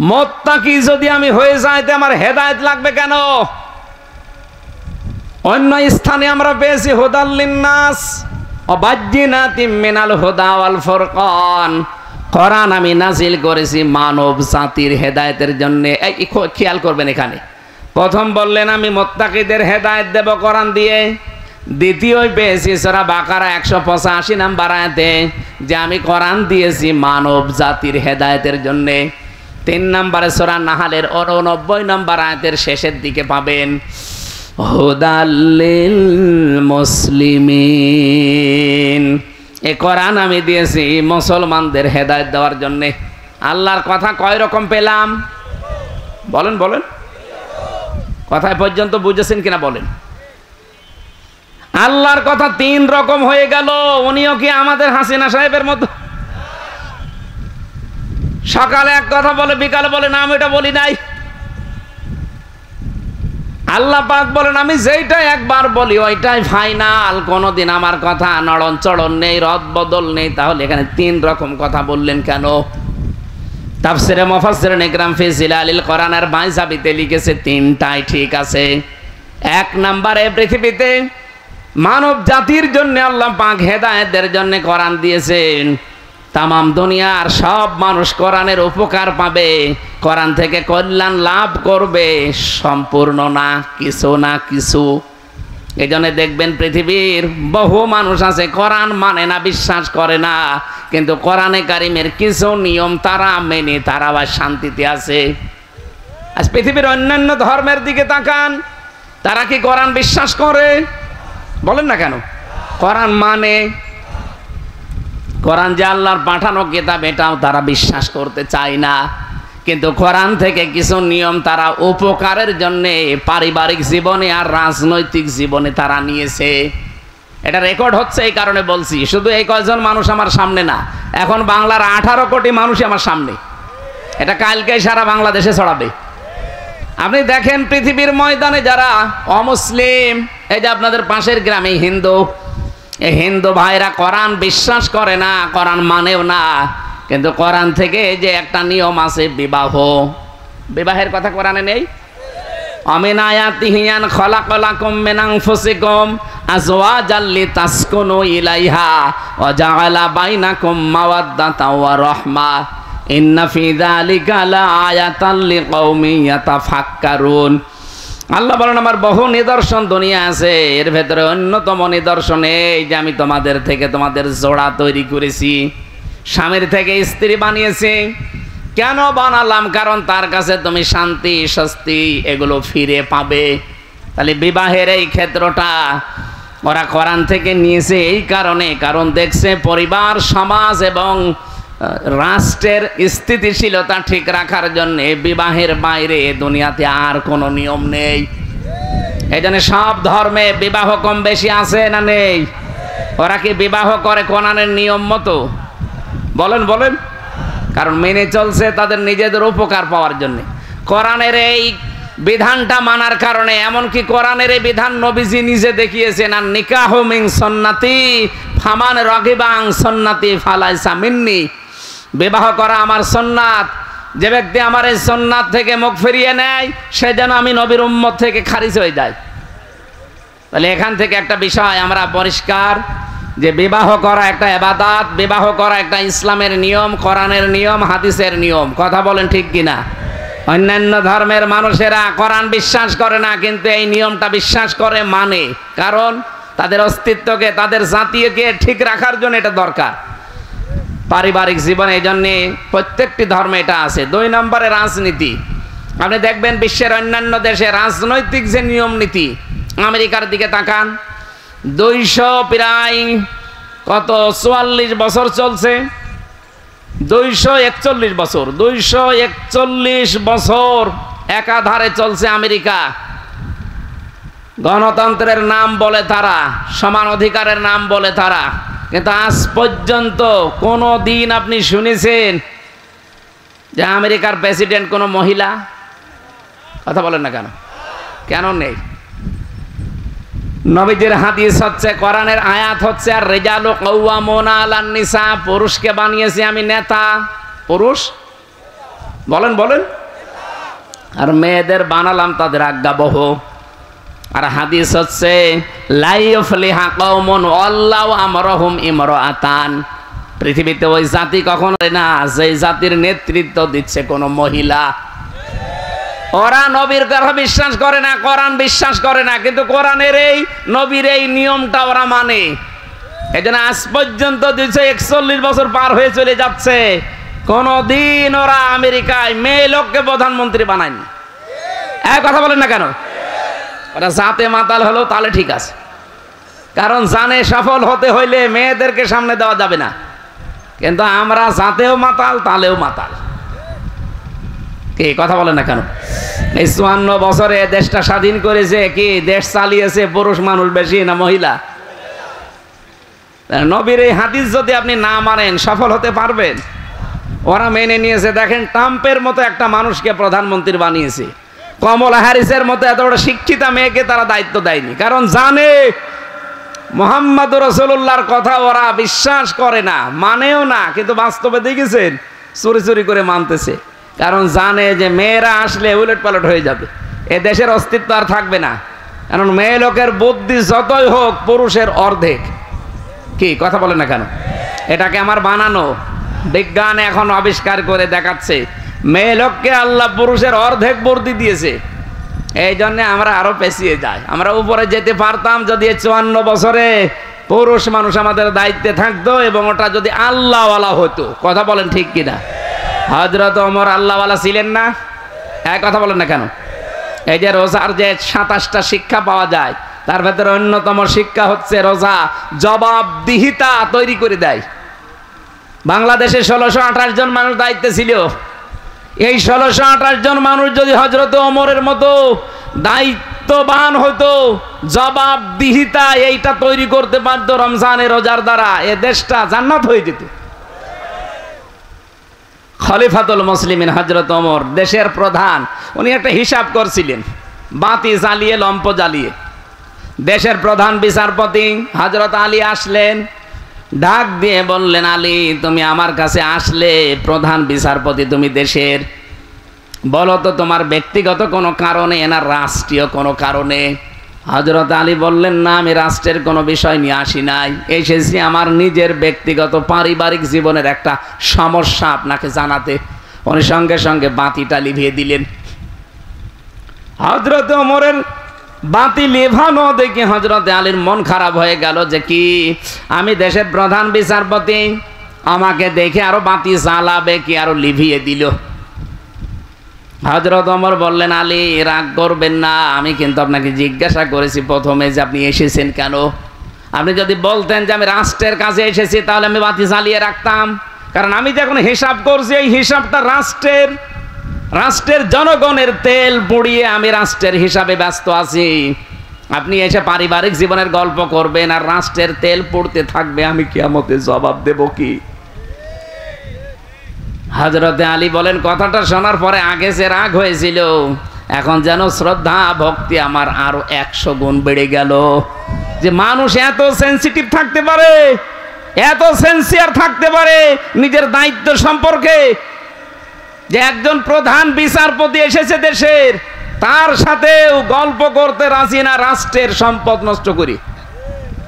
মুত্তাকি যদি আমি হয়ে যাই তো আমার হেদায়েত লাগবে কেন? অন্য স্থানে আমরা পেয়েছি হুদাল লিন্নাস ওয়া বায়্যিনাতিম মিনাল হুদা ওয়াল ফুরকান। কোরআন আমি নাজিল করেছি মানব জাতির হেদায়েতের জন্য। এই খেয়াল করবেন, এখানে প্রথম বললেন আমি মুত্তাকিদের হেদায়েত দেব কোরআন দিয়ে। দ্বিতীয় পেয়েছি সূরা বাকারা 185 নম্বর আয়াতে যে আমি কোরআন দিয়েছি মানব জাতির হেদায়েতের জন্য। 3 নম্বরে সূরা নাহালের 89 নম্বর আয়াতের শেষের দিকে পাবেন হুদাল্লিল মুসলিমিন। এই কোরআন আমি দিয়েছি মুসলমানদের হেদায়েত দেওয়ার জন্য। আল্লাহর কথা কয় রকম পেলাম? বলেন বলেন, কথায় পর্যন্ত বুঝেছেন কিনা বলেন? আল্লাহর কথা 3 রকম হয়ে গেল। উনিও কি আমাদের হাসিনা সাহেবের মতো সকালে এক কথা বলে বিকালে বলে না আমি এটা বলি নাই? আল্লাহ পাক বলেন আমি যেইটা একবার বলি ওইটাই ফাইনাল, কোনোদিন আমার কথা নড়ন চড়ন নেই, রদ বদল নেই। তাহলে এখানে 3 রকম কথা বললেন কেন? তাফসিরে মুফাসসিরিন ইকরাম ফি জিলালিল কোরআনের বাইজাবিতে লিখেছে 3টাই ঠিক আছে। 1 নম্বরে পৃথিবীতে মানব জাতির জন্য আল্লাহ পাক হেদায়েতের জন্য কোরআন দিয়েছেন। তামাম দুনিয়ার সব মানুষ কোরআনের উপকার পাবে, কোরআন থেকে কল্যাণ লাভ করবে, সম্পূর্ণ না, কিছু না কিছু। এই জন্য দেখবেন পৃথিবীর বহু মানুষ আছে কোরআন মানে না, বিশ্বাস করে না, কিন্তু কোরআনে কারিমের কিছু নিয়ম তারা মেনে তারা আবার শান্তিতে আছে। আজ পৃথিবীর অন্যান্য ধর্মের দিকে তাকান, তারা কি কোরআন বিশ্বাস করে? বলেন না কেন? কোরআন মানে, কোরআন যে আল্লাহর পাঠানো কিতাব এটাও তারা বিশ্বাস করতে চায় না। কিন্তু কোরআন থেকে কিছু নিয়ম তারা উপকারের জন্য পারিবারিক জীবনে আর রাজনৈতিক জীবনে তারা নিয়েছে। এটা রেকর্ড হচ্ছে, এই কারণে বলছি। শুধু এই কয়জন মানুষ আমার সামনে না, এখন বাংলার 18 কোটি মানুষ আমার সামনে। এটা কালকে সারা বাংলাদেশে ছড়াবে। আপনি দেখেন পৃথিবীর ময়দানে যারা অমুসলিম, এই যে আপনাদের পাশের গ্রামে হিন্দু, এই হিন্দু ভাইরা কোরআন বিশ্বাস করে না, কোরআন মানেও না, কিন্তু কোরআন থেকে যে একটা নিয়ম আছে বিবাহ, বিবাহের কথা কোরআনে নেই? আমিন আয়াতিহি আন খালাকালাকুম মিন আনফুসিকুম আজওয়াজাল লিতাসকুনু ইলাইহা ওয়া জাআলা বাইনাকুম মাওয়াদ্দাতা ওয়া রাহমা ইন্না ফি যালিকা লাআয়াতান লিকাউমিন ইয়াতাফাক্কারুন। আল্লাহ বলেন আমার বহু নিদর্শন দুনিয়া আছে, এর ভেতরে অন্যতম নিদর্শন এই যে আমি তোমাদের থেকে তোমাদের জোড়া তৈরি করেছি, স্বামীর থেকে স্ত্রী বানিয়েছি। কেন বানালাম? কারণ তার কাছে তুমি শান্তি, স্বস্তি এগুলো ফিরে পাবে। তাহলে বিবাহের এই ক্ষেত্রটা ওরা কোরআন থেকে নিয়েছে এই কারণে, কারণ দেখছে পরিবার, সমাজ এবং রাষ্ট্রের স্থিতিশীলতা ঠিক রাখার জন্য বিবাহের বাইরে দুনিয়াতে আর কোনো নিয়ম নেই। এই জন্য সব ধর্মে বিবাহ কম বেশি আছে না নেই? ওরা কি বিবাহ করে কোরআনের নিয়ম মতো? বলেন বলেন। কারণ মেনে চলছে তাদের নিজেদের উপকার পাওয়ার জন্য। কোরআনের এই বিধানটা মানার কারণে, এমনকি কোরআনের এই বিধান নবীজি নিজে দেখিয়েছেন, আর নিকাহু মিন সুন্নতি ফামান রাগিবা আন সুন্নতি ফালাইসা মিন্নি। বিবাহ করা আমার সুন্নাত, যে ব্যক্তি আমার এই সুন্নাত থেকে মুখ ফিরিয়ে নেয় সে যেন আমি নবীর উম্মত থেকে খারিজ হয়ে যায়। তাহলে এখান থেকে একটা বিষয় আমরা পরিষ্কার যে বিবাহ করা একটা ইবাদত, বিবাহ করা একটা ইসলামের নিয়ম, কোরআনের নিয়ম, হাদিসের নিয়ম। কথা বলেন ঠিক কিনা? অন্যান্য ধর্মের মানুষেরা কোরআন বিশ্বাস করে না, কিন্তু এই নিয়মটা বিশ্বাস করে, মানে, কারণ তাদের অস্তিত্বকে, তাদের জাতিকে ঠিক রাখার জন্য এটা দরকার পারিবারিক জীবনে। এই জন্যে প্রত্যেকটি ধর্মে এটা আছে। 2 নম্বরে রাজনীতি। আপনি দেখবেন বিশ্বের অন্যান্য দেশে রাজনৈতিক যে নিয়ম নীতি, আমেরিকার দিকে তাকান, 200 প্রায় কত 44 বছর চলছে, 241 বছর, 241 বছর একাধারে চলছে আমেরিকা। গণতন্ত্রের নাম বলে তারা, সমান অধিকারের নাম বলে তারা, কিন্তু আজ পর্যন্ত কোনো দিন আপনি শুনেছেন যে আমেরিকার প্রেসিডেন্ট কোনো মহিলা? কথা বলেন না কেন? কেন নেই? নবীজির হাদিস হচ্ছে, কোরআনের আয়াত হচ্ছে, আর রিজালু কাওয়ামুনা আলান নিসা, পুরুষকে বানিয়েছি আমি নেতা। পুরুষ বলেন বলেন, আর মেয়েদের বানালাম তাদের আজ্ঞাবহ। আর হাদিস হচ্ছে লা ইফলিহা কওমুন আল্লাহু আমরহুম ইমরাআতান, পৃথিবীতে ওই জাতি কখনো না যে জাতির নেতৃত্ব দিচ্ছে কোনো মহিলা। ওরা নবীর কথা বিশ্বাস করে না, কোরআন বিশ্বাস করে না, কিন্তু কোরআনের এই নবীর এই নিয়মটা ওরা মানে। এই জন্য আজ পর্যন্ত 241 বছর পার হয়ে চলে যাচ্ছে, কোনদিন ওরা আমেরিকায় মেয়ে লোককে প্রধানমন্ত্রী বানায়নি। এক কথা বলেন না কেন? ওরা জাতে মাতাল হলো তাহলে ঠিক আছে, কারণ জানে সফল হতে হইলে মেয়েদেরকে সামনে দেওয়া যাবে না। কিন্তু আমরা জাতেও মাতাল, তালেও মাতাল। কি কথা বলেন না কেন? এই 54 বছরে দেশটা স্বাধীন করেছে কি, দেশ চালিয়েছে পুরুষ মানুষ বেশি না মহিলা? নবীর এই হাদিস যদি আপনি না মানেন সফল হতে পারবেন? ওরা মেনে নিয়েছে। দেখেন, ট্রাম্পের মতো একটা মানুষকে প্রধানমন্ত্রী বানিয়েছে, কমলা হ্যারিসের মতো এত বড় শিক্ষিতা মেয়েকে তারা দায়িত্ব দেয়নি, কারণ জানে মুহাম্মদ রাসূলুল্লাহর কথা ওরা বিশ্বাস করে না, মানেও না, কিন্তু বাস্তবে দেখেছেন চুরি চুরি করে মানতেছে, কারণ জানে যে মেয়েরা আসলে উলট পালট হয়ে যাবে, এ দেশের অস্তিত্ব আর থাকবে না। কারণ মেয়ে লোকের বুদ্ধি যতই হোক পুরুষের অর্ধেক। কি কথা বলে না কেন? এটাকে আমার বানানো, বিজ্ঞান এখন আবিষ্কার করে দেখাচ্ছে মেয়ে লোককে আল্লাহ পুরুষের অর্ধেক বুদ্ধি দিয়েছে। এই জন্য আমরা আরো পেছিয়ে যাই। আমরা উপরে যেতে পারতাম যদি 54 বছরে পুরুষ মানুষ আমাদের দায়িত্বে থাকতো এবং ওটা যদি আল্লাহওয়ালা হতো। কথা বলেন ঠিক কিনা? হযরত ওমর আল্লাহওয়ালা ছিলেন না? এক কথা বলেন না কেন? এই যে রোজার যে 27টা শিক্ষা পাওয়া যায়, তার ভেতরে অন্যতম শিক্ষা হচ্ছে রোজা জবাবদিহিতা তৈরি করে দেয়। বাংলাদেশে 1628 জন মানুষ দায়িত্বে ছিল। এই 1628 জন মানুষ যদি হযরত ওমরের মতো দায়িত্ববান হতো, জবাবদিহিতা এইটা তৈরি করতে পারতো রমজানের রোজার দ্বারা, এ দেশটা জান্নাত হয়ে যেত। খলিফাতুল মুসলিমিন হযরত ওমর দেশের প্রধান, উনি একটা হিসাব করছিলেন, বাতি জ্বালিয়ে লম্প জ্বালিয়ে। দেশের প্রধান বিচারপতি হযরত আলী আসলেন, ডাক দিয়ে বললেন, আলী তুমি আমার কাছে আসলে, প্রধান বিচারপতি তুমি দেশের, বলো তো তোমার ব্যক্তিগত কোনো কারণে না রাষ্ট্রীয় কোনো কারণে? হযরত আলী বললেন, না আমি রাষ্ট্রের কোনো বিষয় নিয়ে আসি নাই, এসেছি আমার নিজের ব্যক্তিগত পারিবারিক জীবনের একটা সমস্যা আপনাকে জানাতে। উনি সঙ্গে সঙ্গে বাতিটা লিভিয়ে দিলেন। হযরত ওমরের বাতি লেভানো দেখে হযরত আলীর মন খারাপ হয়ে গেল, যে কি আমি দেশের প্রধান বিচারপতি, আমাকে দেখে আরো বাতি জ্বালাবে কি, আরো লিভিয়ে দিল। হযরত ওমর বললেন, আলী রাগ করবেন না, আমি কিন্তু আপনাকে জিজ্ঞাসা করেছি প্রথমে যে আপনি এসেছেন কেন। আপনি যদি বলতেন যে আমি রাষ্ট্রের কাছে এসেছি, তাহলে আমি বাতি জ্বালিয়ে রাখতাম, কারণ আমি যখন হিসাব করছি এই হিসাবটা রাষ্ট্রের জনগণের তেল পুড়িয়ে আমি রাষ্ট্রের হিসাবে ব্যস্ত আছি। আপনি এসে পারিবারিক জীবনের গল্প করবেন আর রাষ্ট্রের তেল পুড়তে থাকবে, আমি কিয়ামতে জবাব দেব কি? হযরতে আলী বলেন, কথাটা শোনার পরে আগে যে রাগ হয়েছিল এখন যেন শ্রদ্ধা ভক্তি আমার আরো 100 গুণ বেড়ে গেল। যে মানুষ এত সেনসিটিভ থাকতে পারে, এত সেন্সিয়ার থাকতে পারে নিজের দায়িত্ব সম্পর্কে, যে একজন প্রধান বিচারপতি এসেছে দেশের, তার সাথেও গল্প করতে রাজি না রাষ্ট্রের সম্পদ নষ্ট করি।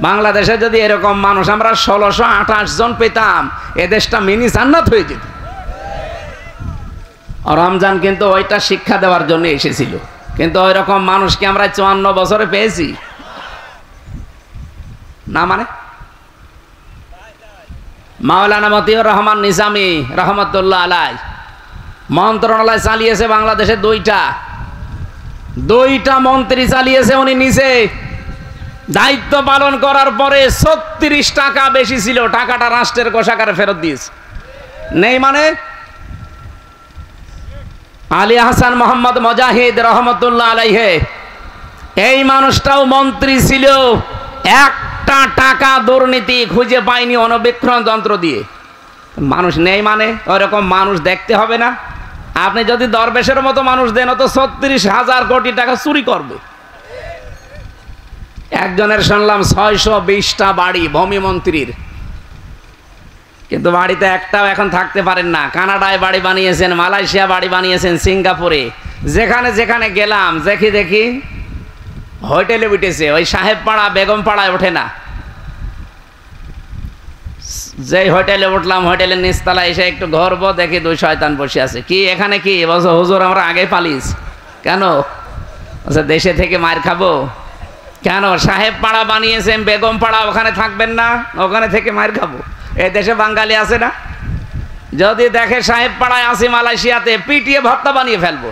বাংলাদেশে যদি এরকম মানুষ আমরা 1628 জন পেতাম, এ দেশটা মিনি জান্নাত হয়ে যেত। রমজান কিন্তু ওইটা শিক্ষা দেওয়ার জন্য এসেছিল, কিন্তু ওই রকম মানুষকে আমরা 54 বছরে পেয়েছি না। মানে মাওলানা মতিউর রহমান নিজামী রহমতুল্লাহ আলাই মন্ত্রণালয় চালিয়েছে বাংলাদেশে, দুইটা মন্ত্রী চালিয়েছে উনি নিজে। দায়িত্ব পালন করার পরে 36 টাকা বেশি ছিল, টাকাটা রাষ্ট্রের কোষাগারে ফেরত দিয়েছে। নেই মানে আলী হাসান মোহাম্মদ মুজাহিদ রহমতুল্লাহ আলাইহে, এই মানুষটাও মন্ত্রী ছিল, একটা টাকা দুর্নীতি খুঁজে পায়নি অণুবীক্ষণ যন্ত্র দিয়ে। মানুষ নেই মানে ওইরকম মানুষ দেখতে হবে না। আপনি যদি দরবেশের মতো মানুষ দেন, তো 36,000 কোটি টাকা চুরি করবে। একজনের শুনলাম 620টা বাড়ি ভূমি মন্ত্রীর, কিন্তু বাড়িতে একটাও এখন থাকতে পারেন না। কানাডায় বাড়ি বানিয়েছেন, মালয়েশিয়া বাড়ি বানিয়েছেন, সিঙ্গাপুরে। যেখানে যেখানে গেলাম দেখি হোটেলে উঠেছে, ওই সাহেব পাড়া বেগম পাড়ায় ওঠে না। যেই হোটেলে উঠলাম, হোটেলের নিচতলায় এসে একটু ঘরব, দেখি 2 শয়তান বসে আছে। কি এখানে কি বলছো? হুজুর আমরা আগে পালিস। কেন? দেশে থেকে মার খাবো। কেন? সাহেব পাড়া বানিয়েছেন, বেগম পাড়া, ওখানে থাকবেন না? ওখানে থেকে মার খাবো। এই দেশে বাঙালি আছে না? যদি দেখে সাহেব পাড়ায় আছি মালয়েশিয়াতে, পিটিয়ে ভর্তা বানিয়ে ফেলবো।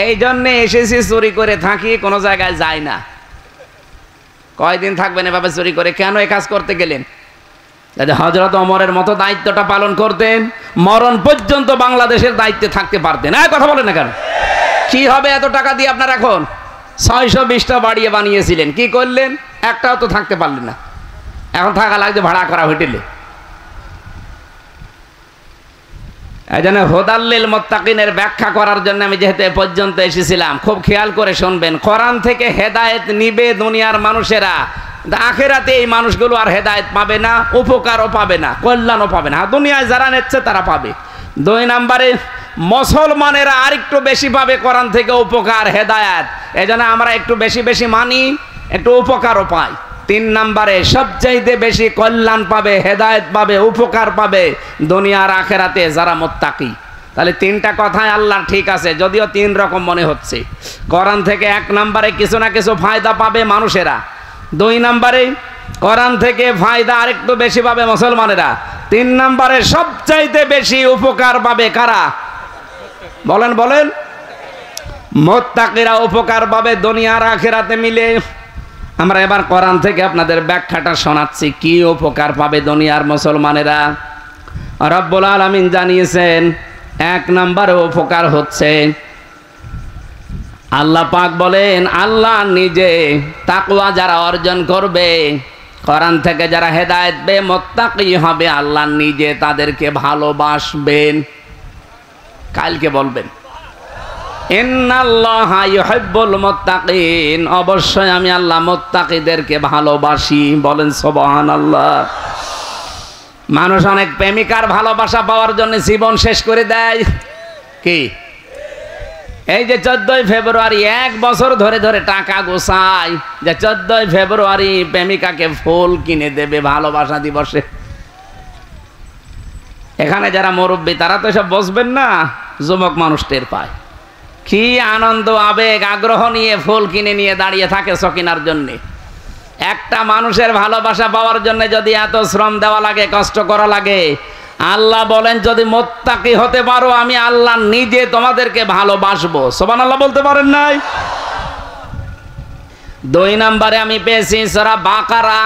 এই জন্যে এসেছি চুরি করে থাকি, কোনো জায়গায় যাই না। কয়দিন থাকবেন এভাবে চুরি করে? কেন এ কাজ করতে গেলেন? যদি হযরত ওমরের মতো দায়িত্বটা পালন করতেন, মরণ পর্যন্ত বাংলাদেশের দায়িত্বে থাকতে পারতেন। কথা বলেন না কেন? কি হবে এত টাকা দিয়ে আপনার? এখন 620টা বাড়িয়ে বানিয়েছিলেন, কি করলেন? একটাও তো থাকতে পারলেন না। এখন থাকা লাগছে ভাড়া করা হোটেলে। এই জন্য হুদাল্লিল মুত্তাকিনের ব্যাখ্যা করার জন্য আমি যেহেতু এ পর্যন্ত এসেছিলাম, খুব খেয়াল করে শুনবেন। কোরআন থেকে হেদায়েত নিবে দুনিয়ার মানুষেরা, আখিরাতে এই মানুষগুলো আর হেদায়েত পাবে না, উপকারও পাবে না, কল্যাণও পাবে না। দুনিয়ায় যারা নিচ্ছে তারা পাবে। 2 নম্বরে মুসলমানেরা আরেকটু বেশি পাবে কোরআন থেকে উপকার, হেদায়েত। এই জন্য আমরা একটু বেশি বেশি মানি, একটু উপকারও পাই। 3 নম্বরে সবচাইতে বেশি কল্যাণ পাবে, হেদায়েত পাবে, উপকার পাবে দুনিয়ার আখিরাতে যারা মুত্তাকি। তাহলে 3টা কথাই আল্লাহ ঠিক আছে, যদিও 3 রকম মনে হচ্ছে। কোরআন থেকে 1 নম্বরে কিছু না কিছু ফায়দা পাবে মানুষেরা। 2 নম্বরে কোরআন থেকে ফায়দা আরেকটু বেশি পাবে মুসলমানেরা। 3 নম্বরে সবচাইতে বেশি উপকার পাবে কারা? বলেন। মুত্তাকিরা উপকার পাবে দুনিয়ার আখিরাতে মিলে। আমরা এবার কোরআন থেকে আপনাদের ব্যাখ্যাটা শোনাচ্ছি, কি উপকার পাবে দুনিয়ার মুসলমানেরা। রব্বুল আলামিন জানিয়েছেন 1 নম্বরে উপকার হচ্ছে, আল্লাহ পাক বলেন, আল্লাহ নিজে তাকওয়া যারা অর্জন করবে, কোরআন থেকে যারা হেদায়েত পেয়ে মুত্তাকি হবে, আল্লাহ নিজে তাদেরকে ভালোবাসবেন। কালকে বলবেন ইন্নাল্লাহা ইউহিব্বুল মুত্তাকিন, অবশ্যই আমি আল্লাহ মুত্তাকিদেরকে ভালোবাসি। বলেন সুবহানাল্লাহ। মানুষ অনেক প্রেমিকার ভালোবাসা পাওয়ার জন্য জীবন শেষ করে দেয়। কি এই যে 14ই ফেব্রুয়ারি 1 বছর ধরে ধরে টাকা গোছায় যে 14ই ফেব্রুয়ারি প্রেমিকাকে ফুল কিনে দেবে ভালোবাসা দিবসে। এখানে যারা মুরব্বী তারা তো সব বসবেন না, যুবক মানুষ টের পায়। কি আনন্দ, আবেগ, আগ্রহ নিয়ে ফুল কিনে নিয়ে দাঁড়িয়ে থাকে সকিনার জন্যে। একটা মানুষের ভালোবাসা পাওয়ার জন্য যদি এত শ্রম দেওয়া লাগে, কষ্ট করা লাগে, আল্লাহ বলেন যদি মুত্তাকি হতে পারো আমি আল্লাহ নিজে তোমাদেরকে ভালোবাসবো। সুবহানাল্লাহ বলতে পারেন নাই? 2 নম্বরে আমি পেয়েছি সূরা বাকারা,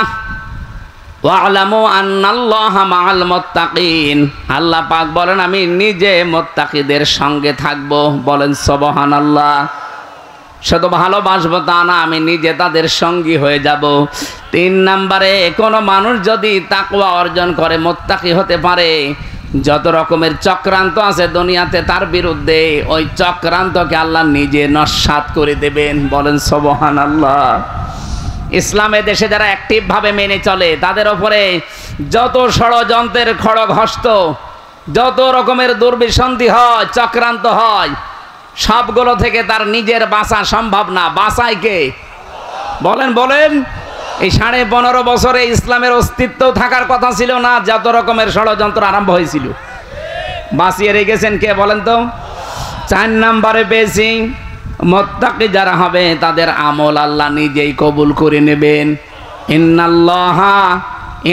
ওয়া'লামু আন্নাল্লাহা মা'আল মুত্তাকিন। আল্লাহ পাক বলেন আমি নিজে মুত্তাকিদের সঙ্গে থাকবো। বলেন সুবহানাল্লাহ। শুধু ভালোবাসবো তা না, আমি নিজে তাদের সঙ্গী হয়ে যাব। 3 নম্বরে কোনো মানুষ যদি তাকওয়া অর্জন করে, মুত্তাকি হতে পারে, যত রকমের চক্রান্ত আছে দুনিয়াতে তার বিরুদ্ধে, ওই চক্রান্তকে আল্লাহ নিজে নস্যাৎ করে দেবেন। বলেন সুবহানাল্লাহ। ইসলামে দেশে যারা অ্যাক্টিভ ভাবে মেনে চলে, তাদের উপরে যত ষড়যন্ত্রের খড়গ হস্ত যত রকমের দুর্বিসন্ধি হয়, চক্রান্ত হয়, সবগুলো থেকে তার নিজের বাঁচা সম্ভব না। বাঁচায় কে? বলেন বলেন। এই 15.5 বছরে ইসলামের অস্তিত্ব থাকার কথা ছিল না, যত রকমের ষড়যন্ত্র আরম্ভ হয়েছিল। বাঁচিয়ে রেখেছেন কে বলেন তো? 4 নম্বরে পেয়েছি, মুত্তাকি যারা হবে তাদের আমল আল্লাহ নিজেই কবুল করে নেবেন।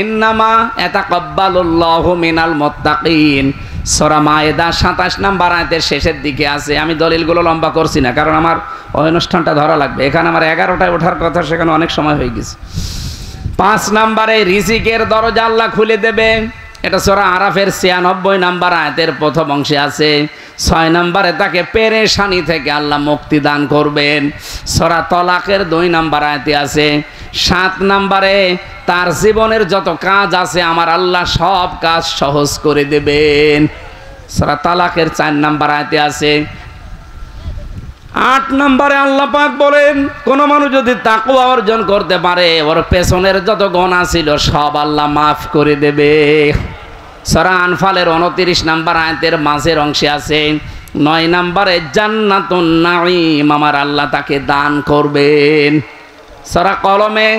ইন্নামা ইয়াতাকাব্বালুল্লাহু মিনাল মুত্তাকিন। সূরা মায়েদা 27 নম্বর আয়াতের শেষের দিকে আছে। আমি দলিলগুলো লম্বা করছি না, কারণ আমার ওই অনুষ্ঠানটা ধরা লাগবে। এখানে আমার 11টায় ওঠার কথা, সেখানে অনেক সময় হয়ে গেছে। 5 নম্বরে রিজিকের দরজা আল্লাহ খুলে দেবে, এটা সূরা আরাফের 96 নম্বর আয়াতের প্রথম অংশে আছে। 6 নম্বরে তাকে পেরেশানি থেকে আল্লাহ মুক্তি দান করবেন, সূরা তলাকের 2 নম্বর আয়াতে আছে। 7 নম্বরে তার জীবনের যত কাজ আছে আমার আল্লাহ সব কাজ সহজ করে দেবেন, সূরা তালাকের 4 নম্বর আয়াতে আছে। 8 নম্বরে আল্লাহ পাক বলেন, কোন মানুষ যদি তাকওয়া অর্জন করতে পারে ওর পেছনের যত গুনাহ ছিল সব আল্লাহ মাফ করে দেবে। সূরা আনফালের 29 নম্বর আয়াতের মাঝের অংশে আছে। 9 নম্বরে জান্নাতুন নাঈম আমার আল্লাহ তাকে দান করবেন। সূরা কলমে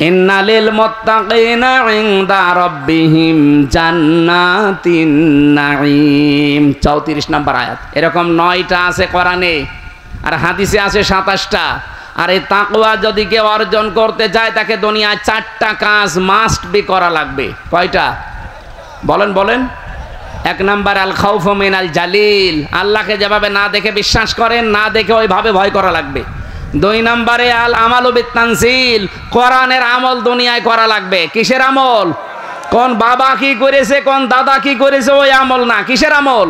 ইন্না লিল মুত্তাকিনা ইনদা রাব্বিহিম জান্নাতিন নাঈম 34 নম্বর আয়াত। এরকম 9টা আছে কোরআনে, আর হাদিসে আছে 27টা। আর এই তাকওয়া যদি কেউ অর্জন করতে চায় তাকে দুনিয়ায় 4টা কাজ মাস্ট বি করা লাগবে। কয়টা বলেন বলেন? 1 নম্বর আল খাউফু মিনাল জালিল, আল্লাহকে যেভাবে না দেখে বিশ্বাস করেন, না দেখে ওইভাবে ভয় করা লাগবে। 2 নম্বরে আল আমালু বিত্তানজিল, কোরআনের আমল দুনিয়ায় করা লাগবে। কিসের আমল? কোন বাবা কি করেছে, কোন দাদা কি করেছে ওই আমল না, কিসের আমল?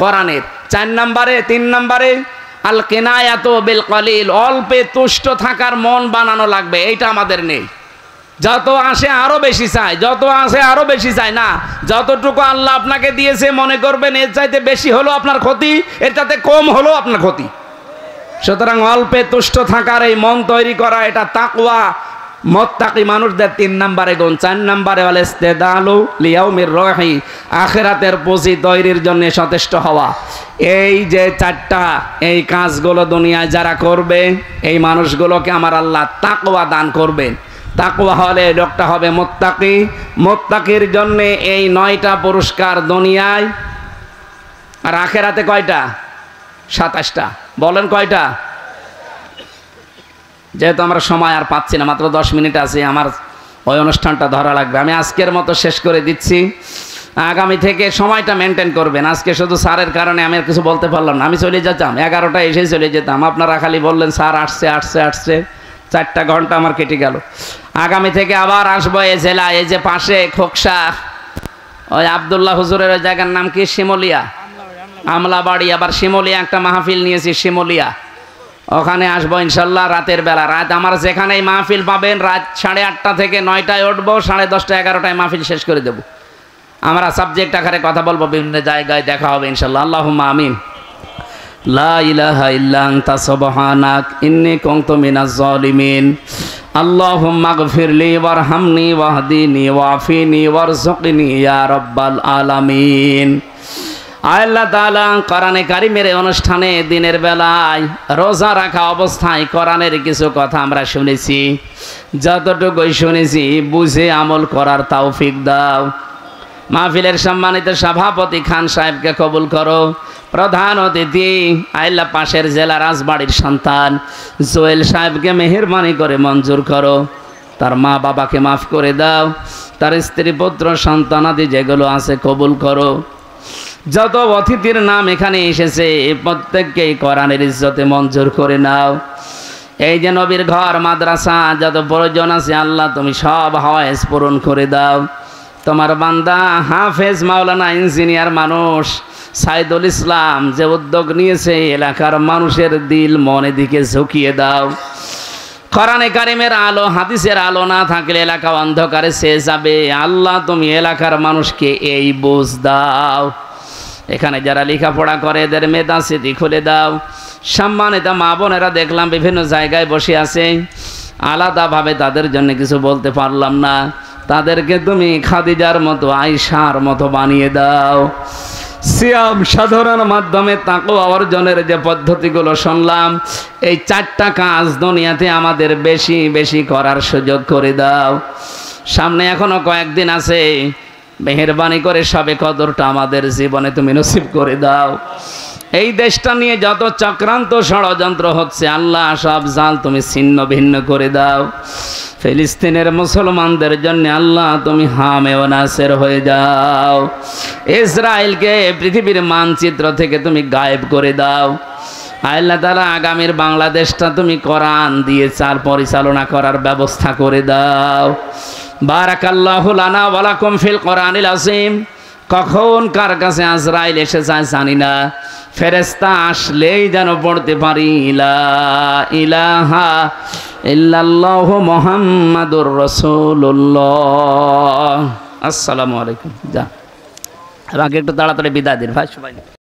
কোরআনের। 3 নম্বরে আল কিনায়াতু বিল কলিল, অল্পে তুষ্ট থাকার মন বানানো লাগবে। এইটা আমাদের নেই। যত আসে আরো বেশি চাই, যত আসে আরো বেশি চাই না। যতটুকু আল্লাহ আপনাকে দিয়েছে মনে করবেন এর চাইতে বেশি হলো আপনার ক্ষতি, এর চাইতে কম হলো আপনার ক্ষতি। সুতরাং অল্পে তুষ্ট থাকার এই মন তৈরি করা, এটা তাকওয়া মুত্তাকি মানুষদের 3 নম্বরে গুণ। 4 নম্বরে আল ইস্তিদালু লিয়াউমির রহি, আখিরাতের পুঁজি তৈরির জন্য সচেষ্ট হওয়া। এই যে 4টা এই কাজগুলো দুনিয়ায় যারা করবে এই মানুষগুলোকে আমার আল্লাহ তাকওয়া দান করবেন। তাকওয়া হলে লোকটা হবে মুত্তাকি। মুত্তাকির জন্য এই 9টা পুরস্কার দুনিয়ায়, আর আখিরাতে কয়টা? 27টা। বলেন কয়টা? যেহেতু আমরা সময় আর পাচ্ছি না, মাত্র 10 মিনিট আছে, আমার ওই অনুষ্ঠানটা ধরা লাগবে। আমি আজকের মতো শেষ করে দিচ্ছি। আগামী থেকে সময়টা মেনটেন করবেন। আজকে শুধু স্যারের কারণে আমি আর কিছু বলতে পারলাম না। আমি চলে যেতাম, 11টায় এসেই চলে যেতাম। আপনারা খালি বললেন স্যার আসছে 4টা ঘন্টা আমার কেটে গেল। আগামী থেকে আবার আসবো এই জেলা, এই যে পাশে খোকসা, ওই আব্দুল্লাহ হুজুরের ওই জায়গার নাম কি? শিমুলিয়া, আমলাবাড়ি। আবার শিমুলিয়া একটা মাহফিল নিয়েছি, শিমুলিয়া, ওখানে আসবো ইনশাল্লাহ রাতের বেলা। রাত আমার যেখানেই মাহফিল পাবেন, রাত 8:30 থেকে 9টায় উঠবো, 10:30 11টায় মাহফিল শেষ করে দেবো। আমরা সাবজেক্ট আকারে কথা বলবো, বিভিন্ন জায়গায় দেখা হবে ইনশাল্লাহ। আল্লাহুম্মা আমিন। লা ইলাহা ইল্লা আনতা সুবহানাক ইন্নী কুনতু মিনাজ জালিমিন। আল্লাহুম্মা গফিরলি ওয়ারহামনি ওয়াহদিনি ওয়াফিনি ওয়ারযুকনি ইয়া রাব্বাল আলামিন। আল্লাহ তাআলা কোরআনে কারিমের অনুষ্ঠানে দিনের বেলায় রোজা রাখা অবস্থায় কোরআনের কিছু কথা আমরা শুনেছি। যতটুকুই শুনেছি বুঝে আমল করার তৌফিক দাও। মাহফিলের সম্মানিত সভাপতি খান সাহেবকে কবুল করো। প্রধান অতিথি আল্লাহ পাশের জেলা রাজবাড়ির সন্তান জোয়েল সাহেবকে মেহেরবানি করে মঞ্জুর করো। তার মা বাবাকে মাফ করে দাও। তার স্ত্রী পুত্র সন্তানাদি যেগুলো আছে কবুল করো। যত অতিথির নাম এখানে এসেছে প্রত্যেককেই কোরআনের ইজ্জতে মঞ্জুর করে নাও। এই যে নবীর ঘর, মাদ্রাসা, যত প্রয়োজন আছে আল্লাহ তুমি সব হাওয়ায়েজ পূরণ করে দাও। তোমার বান্দা হাফেজ মাওলানা ইঞ্জিনিয়ার মানুষ সাইদুল ইসলাম যে উদ্যোগ নিয়েছে, এলাকার মানুষের দিল মনে দিকে ঝুঁকিয়ে দাও। কোরআনে কারিমের আলো, হাদিসের আলো না থাকলে এলাকা অন্ধকারে ছেয়ে যাবে। আল্লাহ তুমি এলাকার মানুষকে এই বুঝ দাও। এখানে যারা লেখাপড়া করে এদের মেধা স্মৃতি খুলে দাও। সম্মানিত মা বোনেরা দেখলাম বিভিন্ন জায়গায় বসে আছে, আলাদাভাবে তাদের জন্য কিছু বলতে পারলাম না। তাদেরকে তুমি খাদিজার মতো আয়েশার মতো বানিয়ে দাও। সিয়াম সাধনার মাধ্যমে তাকওয়া অর্জনের যে পদ্ধতিগুলো শুনলাম, এই 4টা কাজ দুনিয়াতে আমাদের বেশি বেশি করার সুযোগ করে দাও। সামনে এখনো কয়েকদিন আছে, মেহেরবানি করে সবে কদরটা আমাদের জীবনে তুমি নসিব করে দাও। এই দেশটা নিয়ে যত চক্রান্ত ষড়যন্ত্র হচ্ছে আল্লাহ, সব জাল তুমি ছিন্ন ভিন্ন করে দাও। ফিলিস্তিনের মুসলমানদের জন্য আল্লাহ তুমি হামে ও নাসের হয়ে যাও। ইসরায়েলকে পৃথিবীর মানচিত্র থেকে তুমি গায়েব করে দাও। আল্লাহ তাআলা আগামীর বাংলাদেশটা তুমি কোরআন দিয়ে পরিচালনা করার ব্যবস্থা করে দাও। বারাকাল্লাহু লানা ওয়া লাকুম ফিল কোরআনিল আযীম। কখন কার কাছে আজরাইল এসে যায় জানি না, ফেরেশতা আসলেই যেন পড়তে পারি লা ইলাহা ইল্লাল্লাহু মুহাম্মাদুর রাসূলুল্লাহ। আসসালামু আলাইকুম। যা আমাকে একটু তাড়াতাড়ি বিদায় দিন ভাই সবাই।